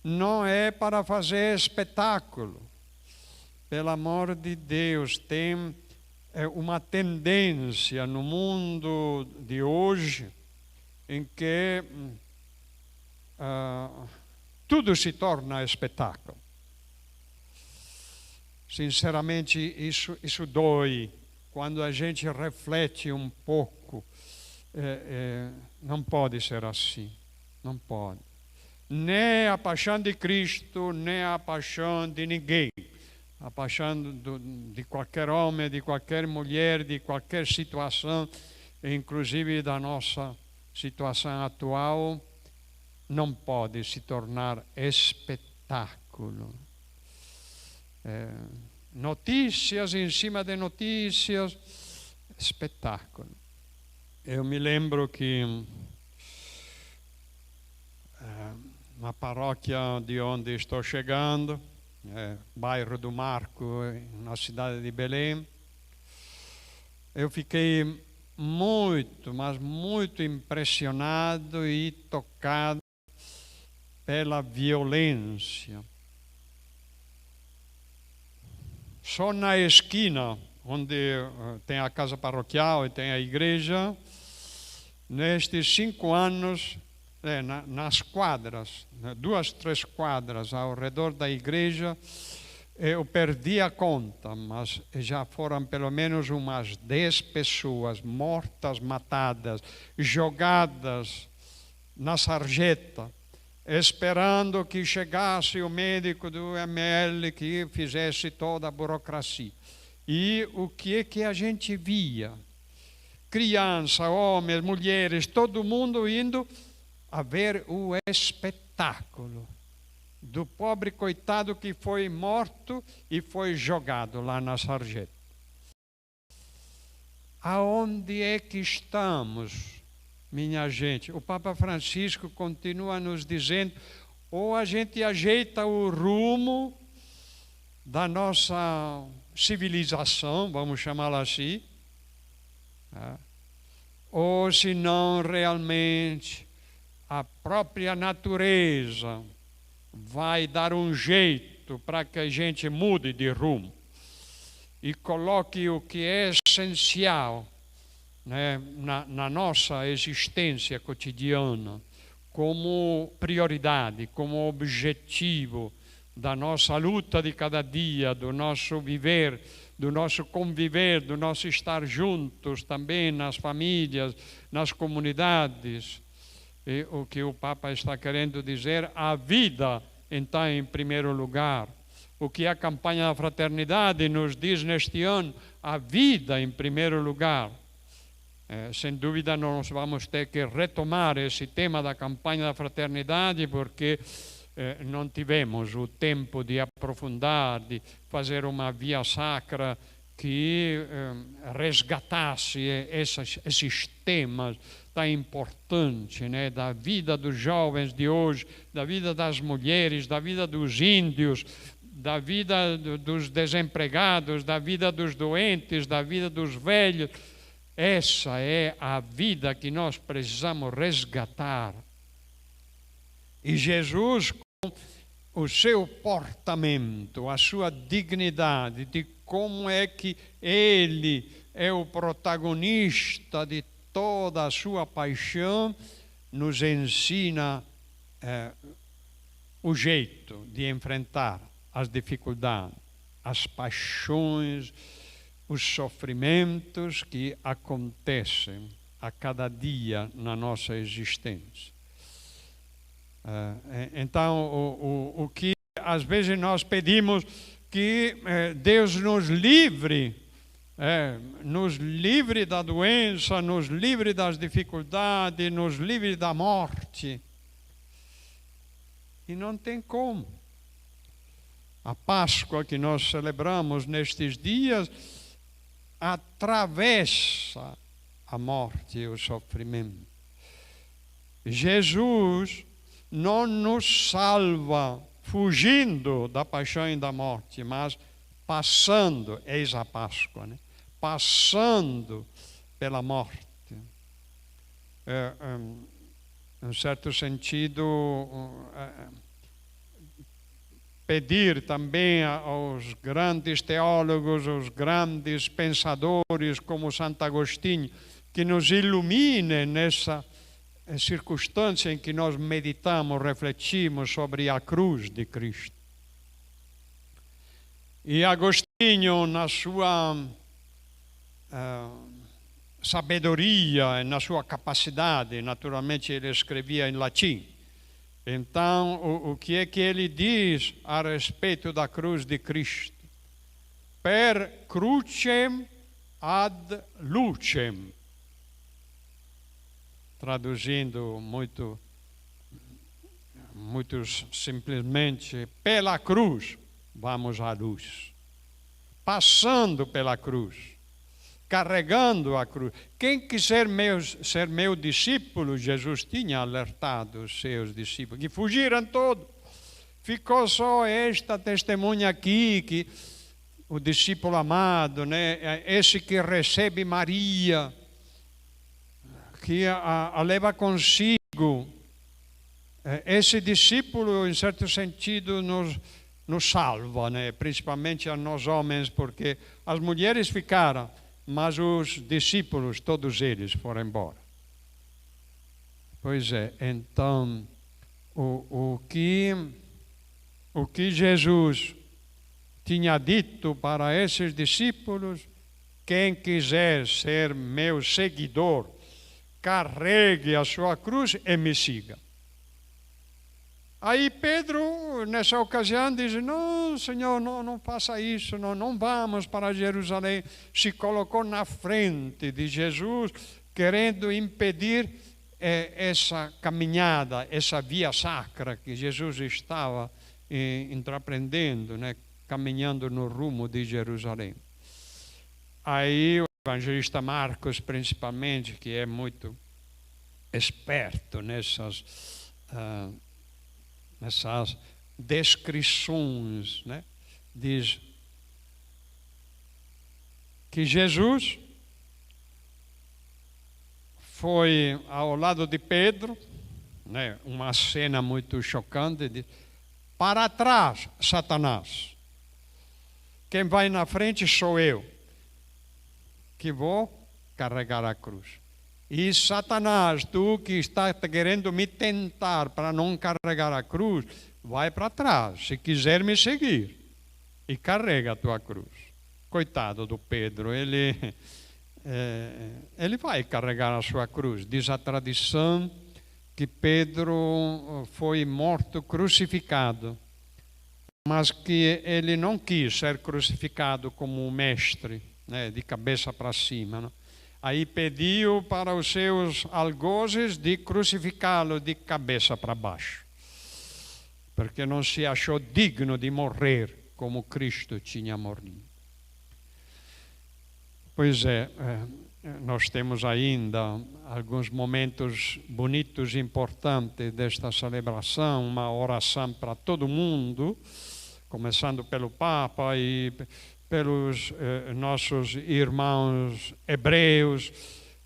[SPEAKER 3] Não é para fazer espetáculo. Pelo amor de Deus, tem uma tendência no mundo de hoje em que tudo se torna espetáculo. Sinceramente, isso dói. Quando a gente reflete um pouco, não pode ser assim. Não pode. Nem a paixão de Cristo, nem a paixão de ninguém. A paixão de qualquer homem, de qualquer mulher, de qualquer situação, inclusive da nossa situação atual, não pode se tornar espetáculo. Notícias em cima de notícias, espetáculo. Eu me lembro que na paróquia de onde estou chegando, bairro do Marco, na cidade de Belém, eu fiquei muito, mas muito impressionado e tocado pela violência. Só na esquina, onde tem a casa paroquial e tem a igreja, nestes 5 anos, nas quadras, 2, 3 quadras ao redor da igreja, eu perdi a conta, mas já foram pelo menos umas 10 pessoas mortas, matadas, jogadas na sarjeta, esperando que chegasse o médico do ML que fizesse toda a burocracia. E o que é que a gente via? Criança, homens, mulheres, todo mundo indo a ver o espetáculo do pobre coitado que foi morto e foi jogado lá na sarjeta. Aonde é que estamos, minha gente? O Papa Francisco continua nos dizendo, ou a gente ajeita o rumo da nossa civilização, vamos chamá-la assim, ou se não realmente a própria natureza vai dar um jeito para que a gente mude de rumo e coloque o que é essencial, né, na nossa existência cotidiana como prioridade, como objetivo da nossa luta de cada dia, do nosso viver, do nosso conviver, do nosso estar juntos também nas famílias, nas comunidades. E o que o Papa está querendo dizer, a vida está em primeiro lugar. O que a campanha da fraternidade nos diz neste ano, a vida em primeiro lugar. Sem dúvida nós vamos ter que retomar esse tema da campanha da fraternidade, porque não tivemos o tempo de aprofundar, de fazer uma via sacra que resgatasse esses temas tão importantes, né, da vida dos jovens de hoje, da vida das mulheres, da vida dos índios, da vida dos desempregados, da vida dos doentes, da vida dos velhos. Essa é a vida que nós precisamos resgatar. E Jesus, com o seu portamento, a sua dignidade, de como é que ele é o protagonista de toda a sua paixão, nos ensina o jeito de enfrentar as dificuldades, as paixões, os sofrimentos que acontecem a cada dia na nossa existência. Então, o que às vezes nós pedimos que Deus nos livre da doença, nos livre das dificuldades, nos livre da morte. E não tem como. A Páscoa que nós celebramos nestes dias atravessa a morte e o sofrimento. Jesus não nos salva fugindo da paixão e da morte, mas passando, eis a Páscoa, né? Passando pela morte. Em certo sentido, pedir também aos grandes teólogos, aos grandes pensadores como Santo Agostinho, que nos iluminem nessa circunstância em que nós meditamos, refletimos sobre a cruz de Cristo. E Agostinho, na sua sabedoria, na sua capacidade, naturalmente ele escrevia em latim. Então, o que é que ele diz a respeito da cruz de Cristo? Per crucem ad lucem. Traduzindo muito simplesmente, pela cruz vamos à luz. Passando pela cruz, carregando a cruz. Quem quiser ser meu discípulo, Jesus tinha alertado os seus discípulos, que fugiram todos. Ficou só esta testemunha aqui, que o discípulo amado, né? Esse que recebe Maria, que a leva consigo. Esse discípulo, em certo sentido, nos salva, né? Principalmente a nós homens, porque as mulheres ficaram, mas os discípulos, todos eles, foram embora. Pois é, então, o que Jesus tinha dito para esses discípulos, quem quiser ser meu seguidor, carregue a sua cruz e me siga. Aí Pedro, nessa ocasião, diz, não, Senhor, não faça isso, não vamos para Jerusalém. Se colocou na frente de Jesus, querendo impedir essa caminhada, essa via sacra que Jesus estava intraprendendo, né, caminhando no rumo de Jerusalém. Aí o evangelista Marcos, principalmente, que é muito esperto nessas descrições, né, diz que Jesus foi ao lado de Pedro, né, uma cena muito chocante, diz, para trás, Satanás. Quem vai na frente sou eu, que vou carregar a cruz. E Satanás, tu que está querendo me tentar para não carregar a cruz, vai para trás, se quiser me seguir, e carrega a tua cruz. Coitado do Pedro, ele vai carregar a sua cruz. Diz a tradição que Pedro foi morto crucificado, mas que ele não quis ser crucificado como um mestre, né, de cabeça para cima, não? Aí pediu para os seus algozes de crucificá-lo de cabeça para baixo, porque não se achou digno de morrer como Cristo tinha morrido. Pois é, nós temos ainda alguns momentos bonitos e importantes desta celebração, uma oração para todo mundo, começando pelo Papa e pelos nossos irmãos hebreus,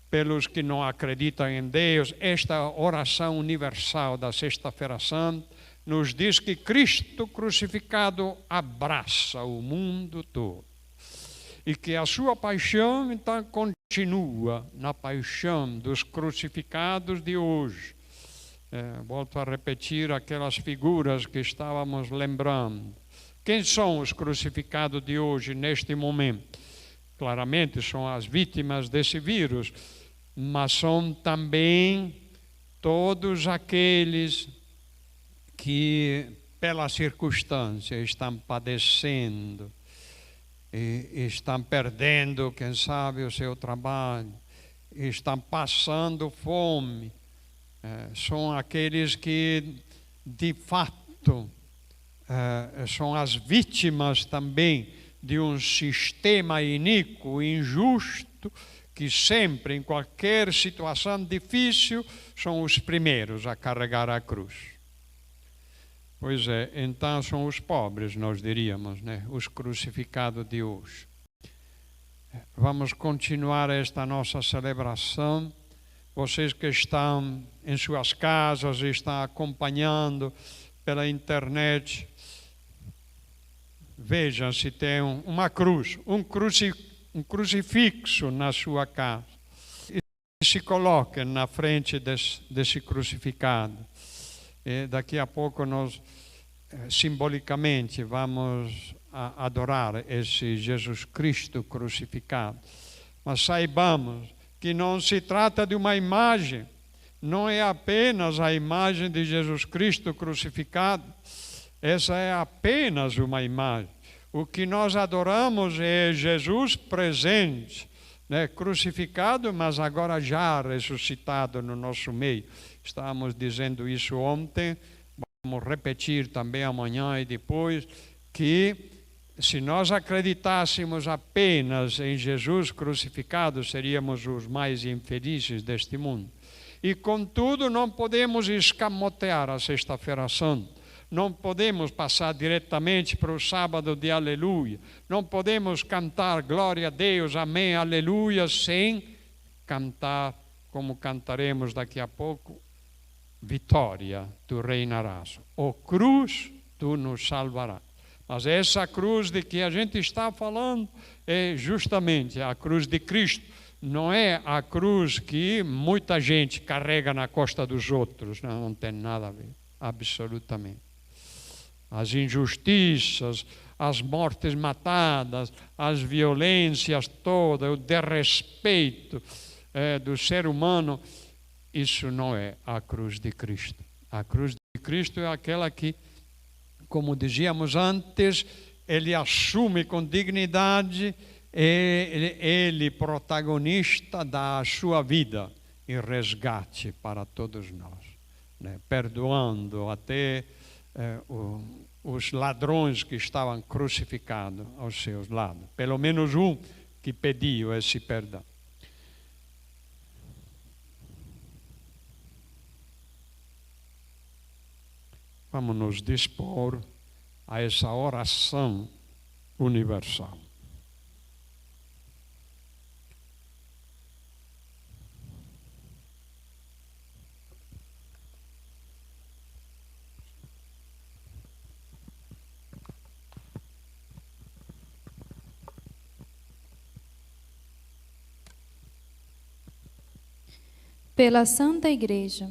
[SPEAKER 3] pelos que não acreditam em Deus. Esta oração universal da Sexta-feira Santa nos diz que Cristo crucificado abraça o mundo todo e que a sua paixão então continua na paixão dos crucificados de hoje. Volto a repetir aquelas figuras que estávamos lembrando. Quem são os crucificados de hoje, neste momento? Claramente são as vítimas desse vírus, mas são também todos aqueles que, pela circunstância, estão padecendo, e estão perdendo, quem sabe, o seu trabalho, estão passando fome. São aqueles que, de fato, são as vítimas também de um sistema iníquo, injusto, que sempre, em qualquer situação difícil, são os primeiros a carregar a cruz. Pois é, então são os pobres, nós diríamos, né? Os crucificados de hoje. Vamos continuar esta nossa celebração. Vocês que estão em suas casas e estão acompanhando pela internet, vejam se tem uma cruz, um crucifixo na sua casa. E se coloquem na frente desse crucificado. E daqui a pouco nós, simbolicamente, vamos adorar esse Jesus Cristo crucificado. Mas saibamos que não se trata de uma imagem, não é apenas a imagem de Jesus Cristo crucificado. Essa é apenas uma imagem. O que nós adoramos é Jesus presente, né? Crucificado, mas agora já ressuscitado no nosso meio. Estávamos dizendo isso ontem, vamos repetir também amanhã e depois, que se nós acreditássemos apenas em Jesus crucificado, seríamos os mais infelizes deste mundo. E contudo, não podemos escamotear a Sexta-feira Santa. Não podemos passar diretamente para o sábado de aleluia. Não podemos cantar glória a Deus, amém, aleluia, sem cantar, como cantaremos daqui a pouco, vitória, tu reinarás. Ó cruz, tu nos salvarás. Mas essa cruz de que a gente está falando é justamente a cruz de Cristo. Não é a cruz que muita gente carrega na costa dos outros. Não tem nada a ver, absolutamente. As injustiças, as mortes matadas, as violências todas, o desrespeito do ser humano, isso não é a cruz de Cristo. A cruz Cristo é aquela que, como dizíamos antes, ele assume com dignidade, ele protagonista da sua vida e resgate para todos nós, né? Perdoando até os ladrões que estavam crucificados aos seus lados. Pelo menos um que pediu esse perdão. Vamos nos dispor a essa oração universal.
[SPEAKER 2] Pela Santa Igreja.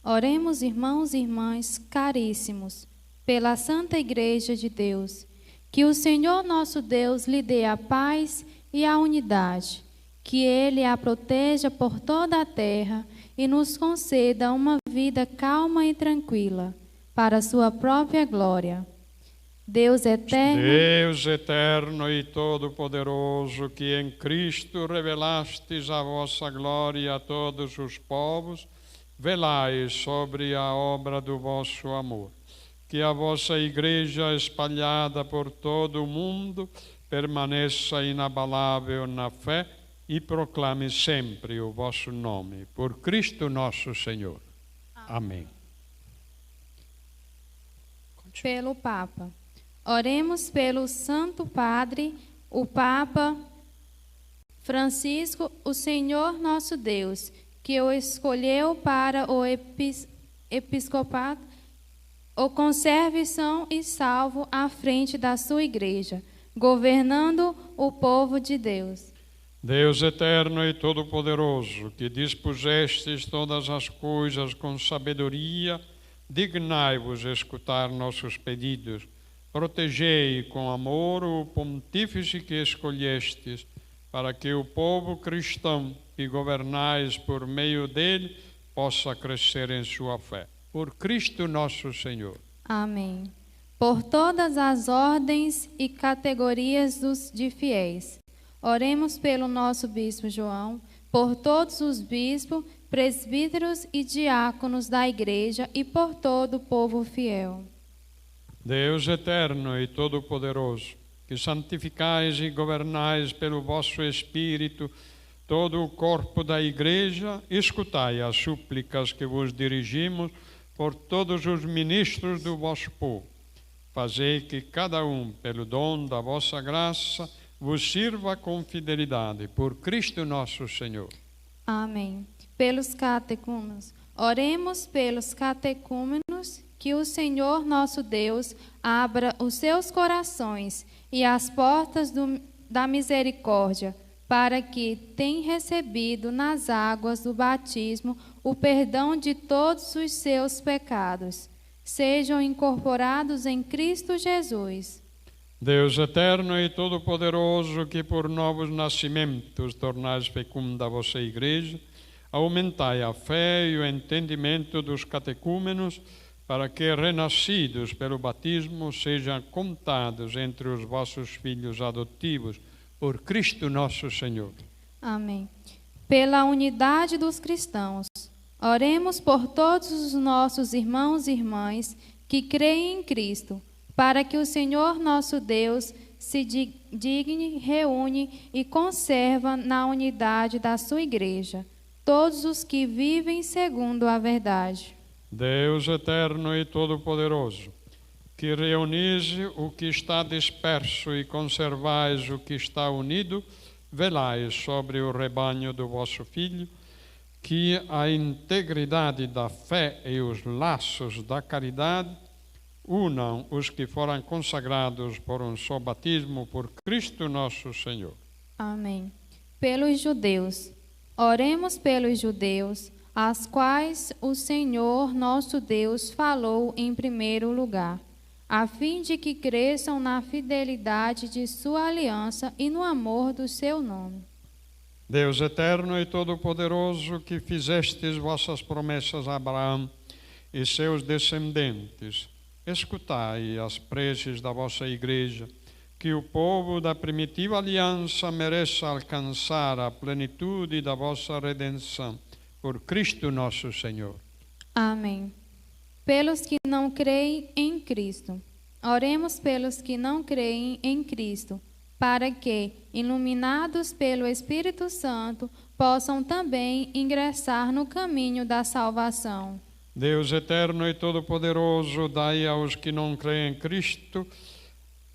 [SPEAKER 2] Oremos, irmãos e irmãs caríssimos, pela Santa Igreja de Deus, que o Senhor nosso Deus lhe dê a paz e a unidade, que Ele a proteja por toda a terra e nos conceda uma vida calma e tranquila, para a sua própria glória. Deus eterno
[SPEAKER 3] e todo-poderoso, que em Cristo revelastes a vossa glória a todos os povos, velai sobre a obra do vosso amor. Que a vossa Igreja, espalhada por todo o mundo, permaneça inabalável na fé e proclame sempre o vosso nome. Por Cristo nosso Senhor. Amém.
[SPEAKER 2] Pelo Papa. Oremos pelo Santo Padre, o Papa Francisco, o Senhor nosso Deus, que o escolheu para o episcopato, o conserve são e salvo à frente da sua Igreja, governando o povo de Deus.
[SPEAKER 3] Deus eterno e todo-poderoso, que dispusestes todas as coisas com sabedoria, dignai-vos escutar nossos pedidos. Protegei com amor o pontífice que escolhestes, para que o povo cristão que governais por meio dele possa crescer em sua fé. Por Cristo nosso Senhor.
[SPEAKER 2] Amém. Por todas as ordens e categorias de fiéis, oremos pelo nosso bispo João, por todos os bispos, presbíteros e diáconos da Igreja e por todo o povo fiel.
[SPEAKER 3] Deus eterno e todo-poderoso, que santificais e governais pelo vosso Espírito todo o corpo da Igreja, escutai as súplicas que vos dirigimos por todos os ministros do vosso povo. Fazei que cada um, pelo dom da vossa graça, vos sirva com fidelidade. Por Cristo nosso Senhor.
[SPEAKER 2] Amém. Pelos catecúmenos. Oremos pelos catecúmenos, que o Senhor nosso Deus abra os seus corações e as portas da misericórdia, para que, tenham recebido nas águas do batismo o perdão de todos os seus pecados, sejam incorporados em Cristo Jesus.
[SPEAKER 3] Deus eterno e todo-poderoso, que por novos nascimentos tornais fecunda a vossa Igreja, aumentai a fé e o entendimento dos catecúmenos, para que, renascidos pelo batismo, sejam contados entre os vossos filhos adotivos, por Cristo nosso Senhor.
[SPEAKER 2] Amém. Pela unidade dos cristãos, oremos por todos os nossos irmãos e irmãs que creem em Cristo, para que o Senhor nosso Deus se digne, reúne e conserva na unidade da sua Igreja todos os que vivem segundo a verdade.
[SPEAKER 3] Deus eterno e todo-poderoso, que reunis o que está disperso e conservais o que está unido, velai sobre o rebanho do vosso Filho, que a integridade da fé e os laços da caridade unam os que foram consagrados por um só batismo, por Cristo nosso Senhor.
[SPEAKER 2] Amém. Pelos judeus. Oremos pelos judeus, às quais o Senhor nosso Deus falou em primeiro lugar, a fim de que cresçam na fidelidade de sua aliança e no amor do seu nome.
[SPEAKER 3] Deus eterno e todo-poderoso, que fizestes vossas promessas a Abraão e seus descendentes, escutai as preces da vossa Igreja, que o povo da primitiva aliança mereça alcançar a plenitude da vossa redenção. Por Cristo nosso Senhor.
[SPEAKER 2] Amém. Pelos que não creem em Cristo. Oremos pelos que não creem em Cristo, para que, iluminados pelo Espírito Santo, possam também ingressar no caminho da salvação.
[SPEAKER 3] Deus eterno e todo-poderoso, dai aos que não creem em Cristo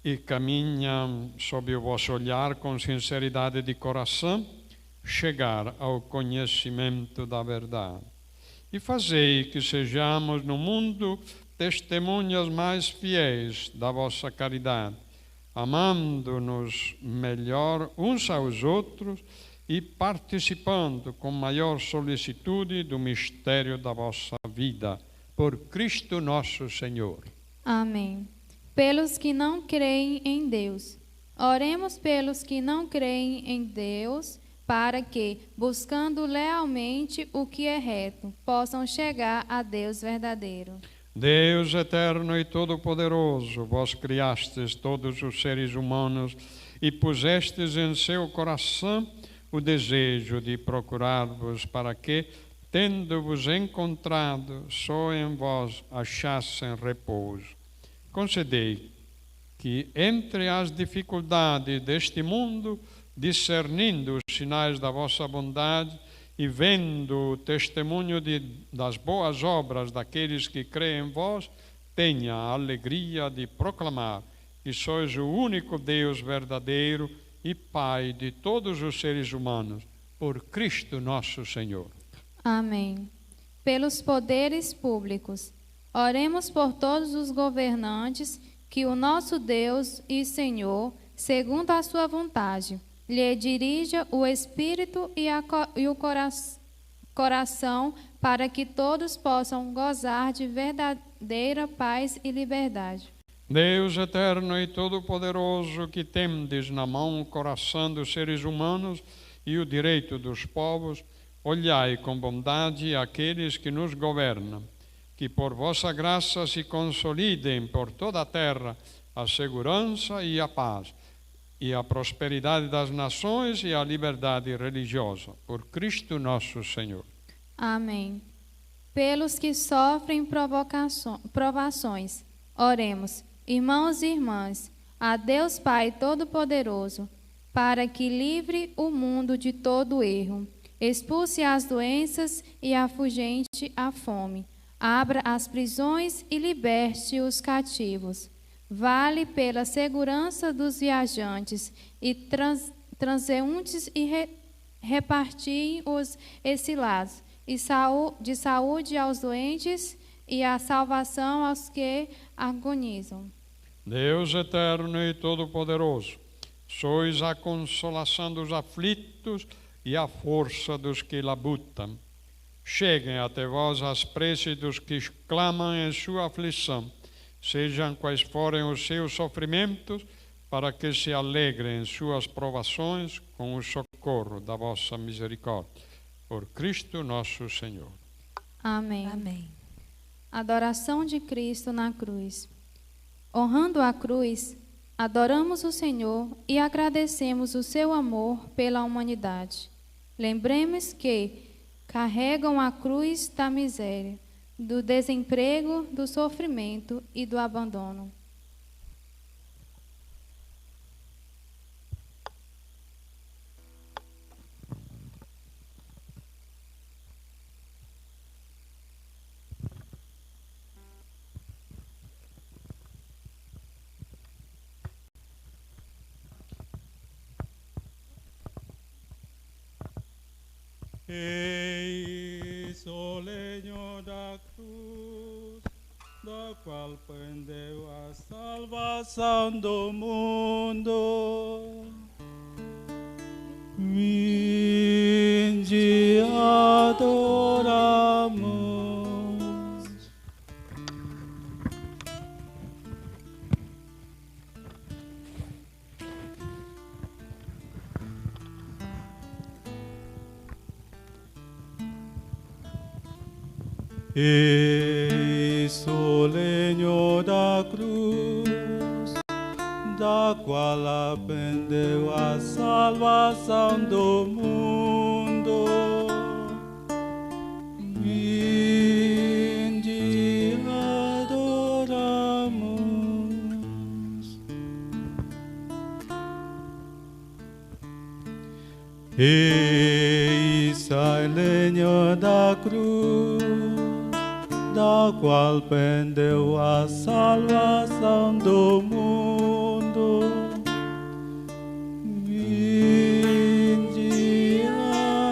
[SPEAKER 3] e caminham sob o vosso olhar com sinceridade de coração, chegar ao conhecimento da verdade. E fazei que sejamos no mundo testemunhas mais fiéis da vossa caridade, amando-nos melhor uns aos outros e participando com maior solicitude do mistério da vossa vida. Por Cristo nosso Senhor.
[SPEAKER 2] Amém. Pelos que não creem em Deus. Oremos pelos que não creem em Deus, para que, buscando lealmente o que é reto, possam chegar a Deus verdadeiro.
[SPEAKER 3] Deus eterno e todo-poderoso, vós criastes todos os seres humanos e pusestes em seu coração o desejo de procurar-vos para que, tendo-vos encontrado, só em vós achassem repouso. Concedei que, entre as dificuldades deste mundo, discernindo os sinais da vossa bondade e vendo o testemunho das boas obras daqueles que creem em vós, tenha a alegria de proclamar que sois o único Deus verdadeiro e Pai de todos os seres humanos, por Cristo nosso Senhor.
[SPEAKER 2] Amém. Pelos poderes públicos, oremos por todos os governantes, que o nosso Deus e Senhor, segundo a sua vontade, lhe dirija o espírito e o coração, para que todos possam gozar de verdadeira paz e liberdade.
[SPEAKER 3] Deus eterno e todo-poderoso, que tendes na mão o coração dos seres humanos e o direito dos povos, olhai com bondade aqueles que nos governam, que por vossa graça se consolidem por toda a terra a segurança e a paz, e a prosperidade das nações e a liberdade religiosa. Por Cristo nosso Senhor.
[SPEAKER 2] Amém. Pelos que sofrem provações, oremos, irmãos e irmãs, a Deus Pai Todo-Poderoso, para que livre o mundo de todo erro, expulse as doenças e afugente a fome, abra as prisões e liberte os cativos. Vale pela segurança dos viajantes e transeuntes e repartir os exilados, e de saúde aos doentes e a salvação aos que agonizam.
[SPEAKER 3] Deus eterno e todo-poderoso, sois a consolação dos aflitos e a força dos que labutam. Cheguem até vós as preces dos que clamam em sua aflição, sejam quais forem os seus sofrimentos, para que se alegrem em suas provações com o socorro da vossa misericórdia. Por Cristo nosso Senhor.
[SPEAKER 2] Amém.
[SPEAKER 6] Amém.
[SPEAKER 2] Adoração de Cristo na cruz. Honrando a cruz, adoramos o Senhor e agradecemos o seu amor pela humanidade. Lembremos que carregam a cruz da miséria, do desemprego, do sofrimento e do abandono.
[SPEAKER 5] Eis o leño da cruz, do qual pendeu a salvação do mundo. Vinde adoramos. Eis o lenho da cruz, da qual aprendeu a salvação do mundo. Vinde, adoramos. Eis o lenho da cruz, da qual pendeu a salvação do mundo. Vinde,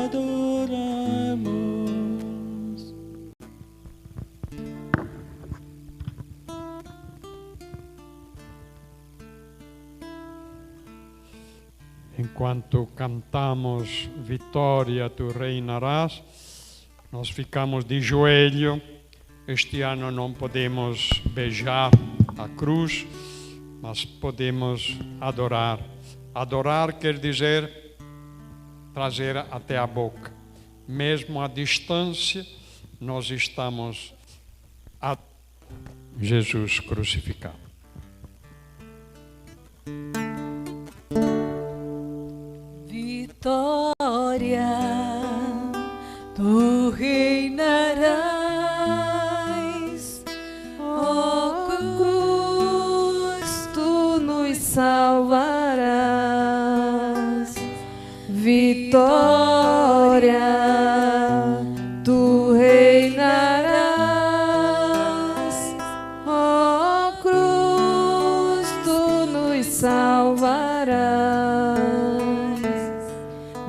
[SPEAKER 5] adoramos.
[SPEAKER 3] Enquanto cantamos Vitória, tu reinarás, nós ficamos de joelho. Este ano não podemos beijar a cruz, mas podemos adorar. Adorar quer dizer trazer até a boca. Mesmo à distância, nós estamos a Jesus crucificado.
[SPEAKER 4] Vitória, tu reinarás, ó cruz, tu nos salvarás. Vitória, tu reinarás, ó cruz, tu nos salvarás.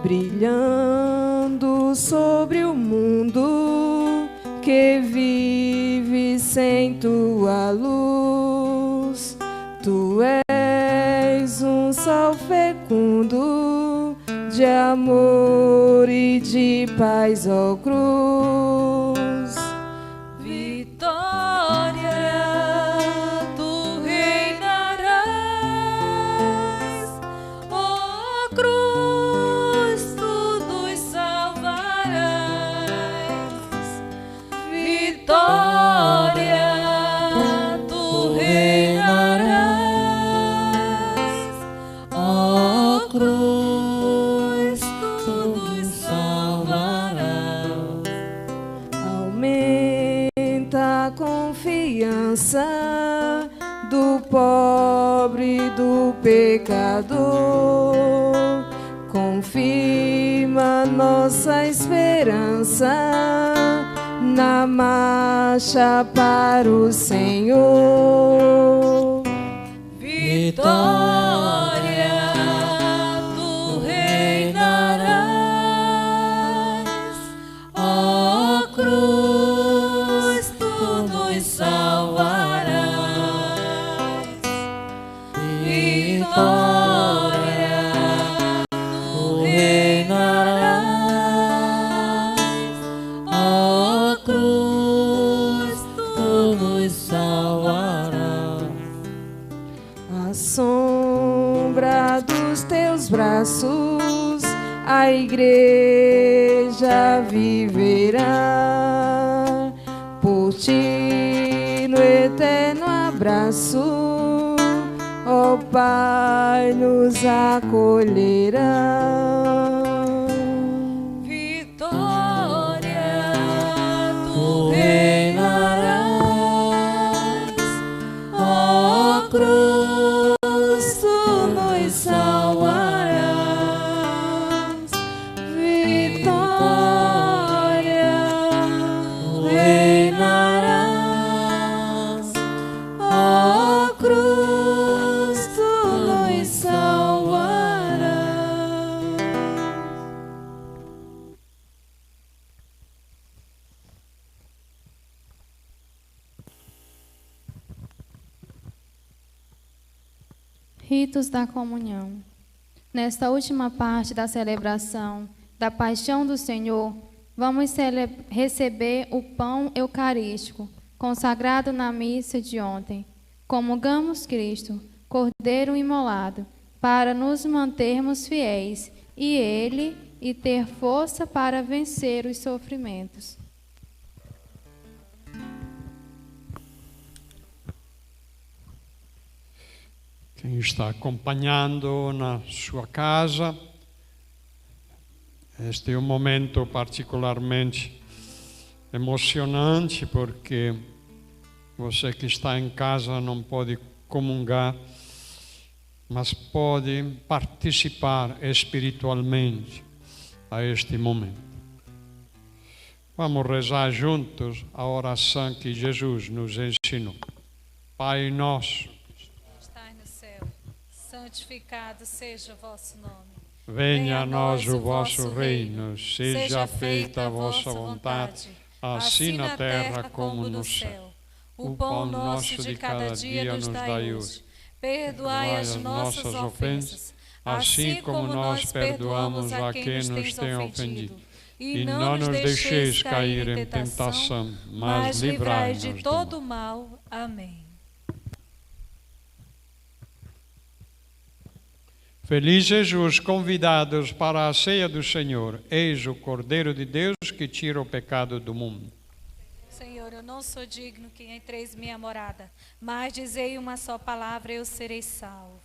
[SPEAKER 4] Brilhando sobre o mundo que vive sem tua luz, tu és um sol fecundo de amor e de paz, ó cruz. Vitória, tu reinarás, ó cruz, tu nos salvarás. Vitória, tu reinarás, ó cruz, tu nos salvarás. Aumenta a confiança do pobre e do pecador, confirma nossa esperança na marcha para o Senhor. Vitória, tu reinarás, ó cruz, tu nos salvarás. Vitória, tu reinarás, ó cruz, tu nos salvarás. À sombra dos teus braços, a igreja viverá. Por ti, no eterno abraço, ó Pai, nos acolherá. Vitória, tu reinarás, ó cruz, tu nos salvarás. Vitória, tu reinarás, ó cruz, tu nos salvarás.
[SPEAKER 2] Ritos da comunhão. Nesta última parte da celebração da paixão do Senhor, vamos receber o pão eucarístico, consagrado na missa de ontem. Comungamos Cristo, Cordeiro imolado, para nos mantermos fiéis e ter força para vencer os sofrimentos.
[SPEAKER 3] quem está acompanhando na sua casa. Este é um momento particularmente emocionante, porque você que está em casa não pode comungar, mas pode participar espiritualmente a este momento. Vamos rezar juntos a oração que Jesus nos ensinou. Pai nosso,
[SPEAKER 4] que estais no céu, santificado seja o vosso nome.
[SPEAKER 3] venha a nós o vosso reino, seja feita a vossa vontade, assim na terra como no céu.
[SPEAKER 4] O pão nosso de cada dia nos dai hoje. Perdoai as nossas ofensas, assim como nós perdoamos a quem nos tem ofendido. E não nos deixeis cair em tentação, mas livrai de todo o mal. Amém.
[SPEAKER 3] Felizes Jesus, convidados para a ceia do Senhor. Eis o Cordeiro de Deus que tira o pecado do mundo.
[SPEAKER 4] Senhor, eu não sou digno que entreis minha morada, mas dizei uma só palavra e eu serei salvo.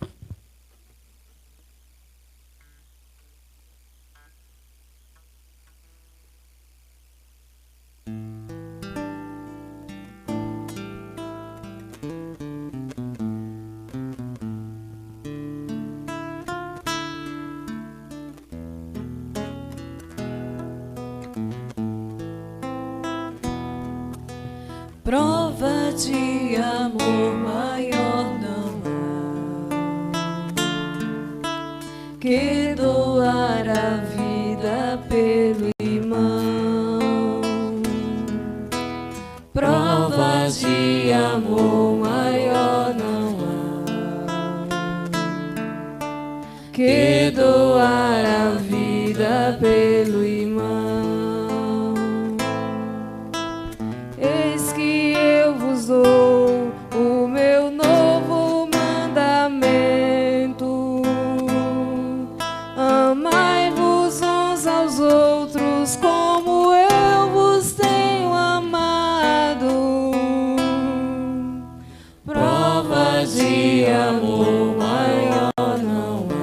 [SPEAKER 4] Prova de amor maior não há que doar a vida pelo irmão. Prova de amor maior não há que doar a vida pelo irmão. Dou o meu novo mandamento: amai-vos uns aos outros como eu vos tenho amado. Prova de amor maior não há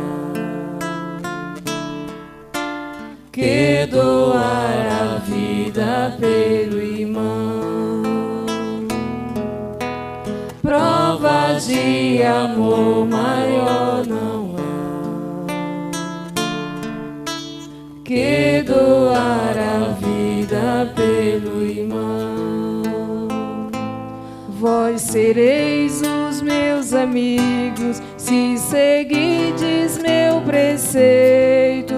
[SPEAKER 4] que doar a vida pelo irmão. Prova de amor maior não há que doar a vida pelo irmão. Vós sereis os meus amigos se seguides meu preceito.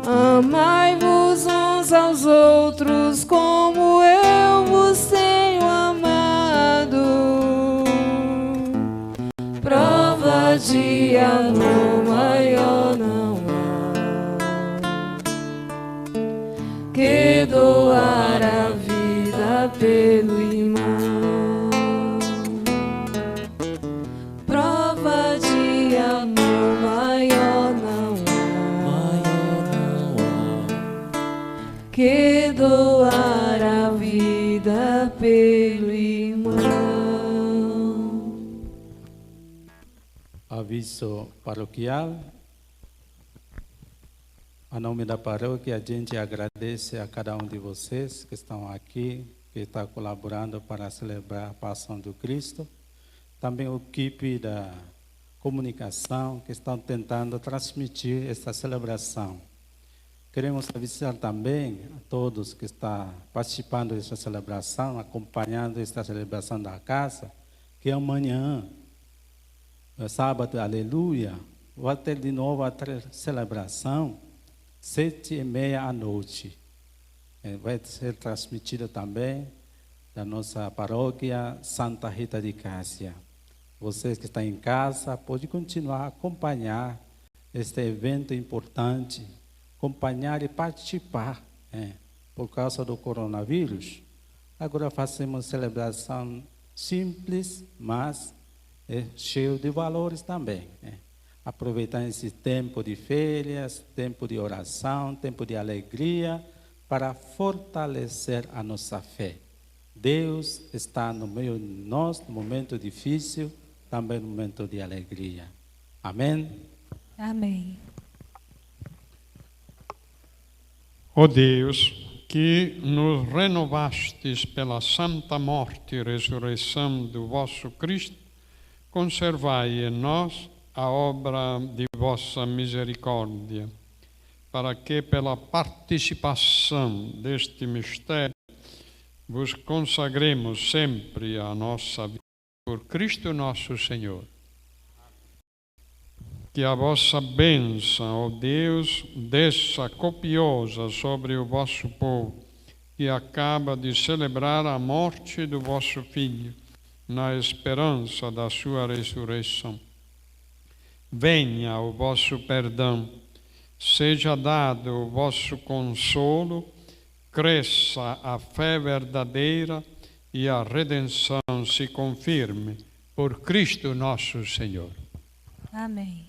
[SPEAKER 4] Amai-vos uns aos outros como eu vos tenho amado. Prova de amor maior não há que doar a vida pelo irmão. Prova de amor maior não há que doar a vida pelo irmão.
[SPEAKER 5] Aviso paroquial. A nome da paróquia, a gente agradece a cada um de vocês que estão aqui, que está colaborando para celebrar a Paixão do Cristo. Também a equipe da comunicação que estão tentando transmitir esta celebração. Queremos avisar também a todos que estão participando desta celebração, acompanhando esta celebração da casa, que amanhã, sábado, aleluia, vai ter de novo a celebração, 7h30 à noite. Vai ser transmitida também da nossa paróquia Santa Rita de Cássia. Vocês que estão em casa podem continuar a acompanhar este evento importante, acompanhar e participar. Por causa do coronavírus, agora fazemos celebração simples, mas cheio de valores também. Aproveitar esse tempo de férias, tempo de oração, tempo de alegria, para fortalecer a nossa fé. Deus está no meio de nós, no momento difícil, também no momento de alegria. Amém?
[SPEAKER 4] Amém.
[SPEAKER 3] Ó Deus, que nos renovastes pela santa morte e ressurreição do vosso Cristo, conservai em nós a obra de vossa misericórdia, para que pela participação deste mistério vos consagremos sempre a nossa vida por Cristo nosso Senhor. Que a vossa bênção, ó Deus, desça copiosa sobre o vosso povo, que acaba de celebrar a morte do vosso Filho, na esperança da sua ressurreição. Venha o vosso perdão, seja dado o vosso consolo, cresça a fé verdadeira e a redenção se confirme por Cristo nosso Senhor.
[SPEAKER 4] Amém.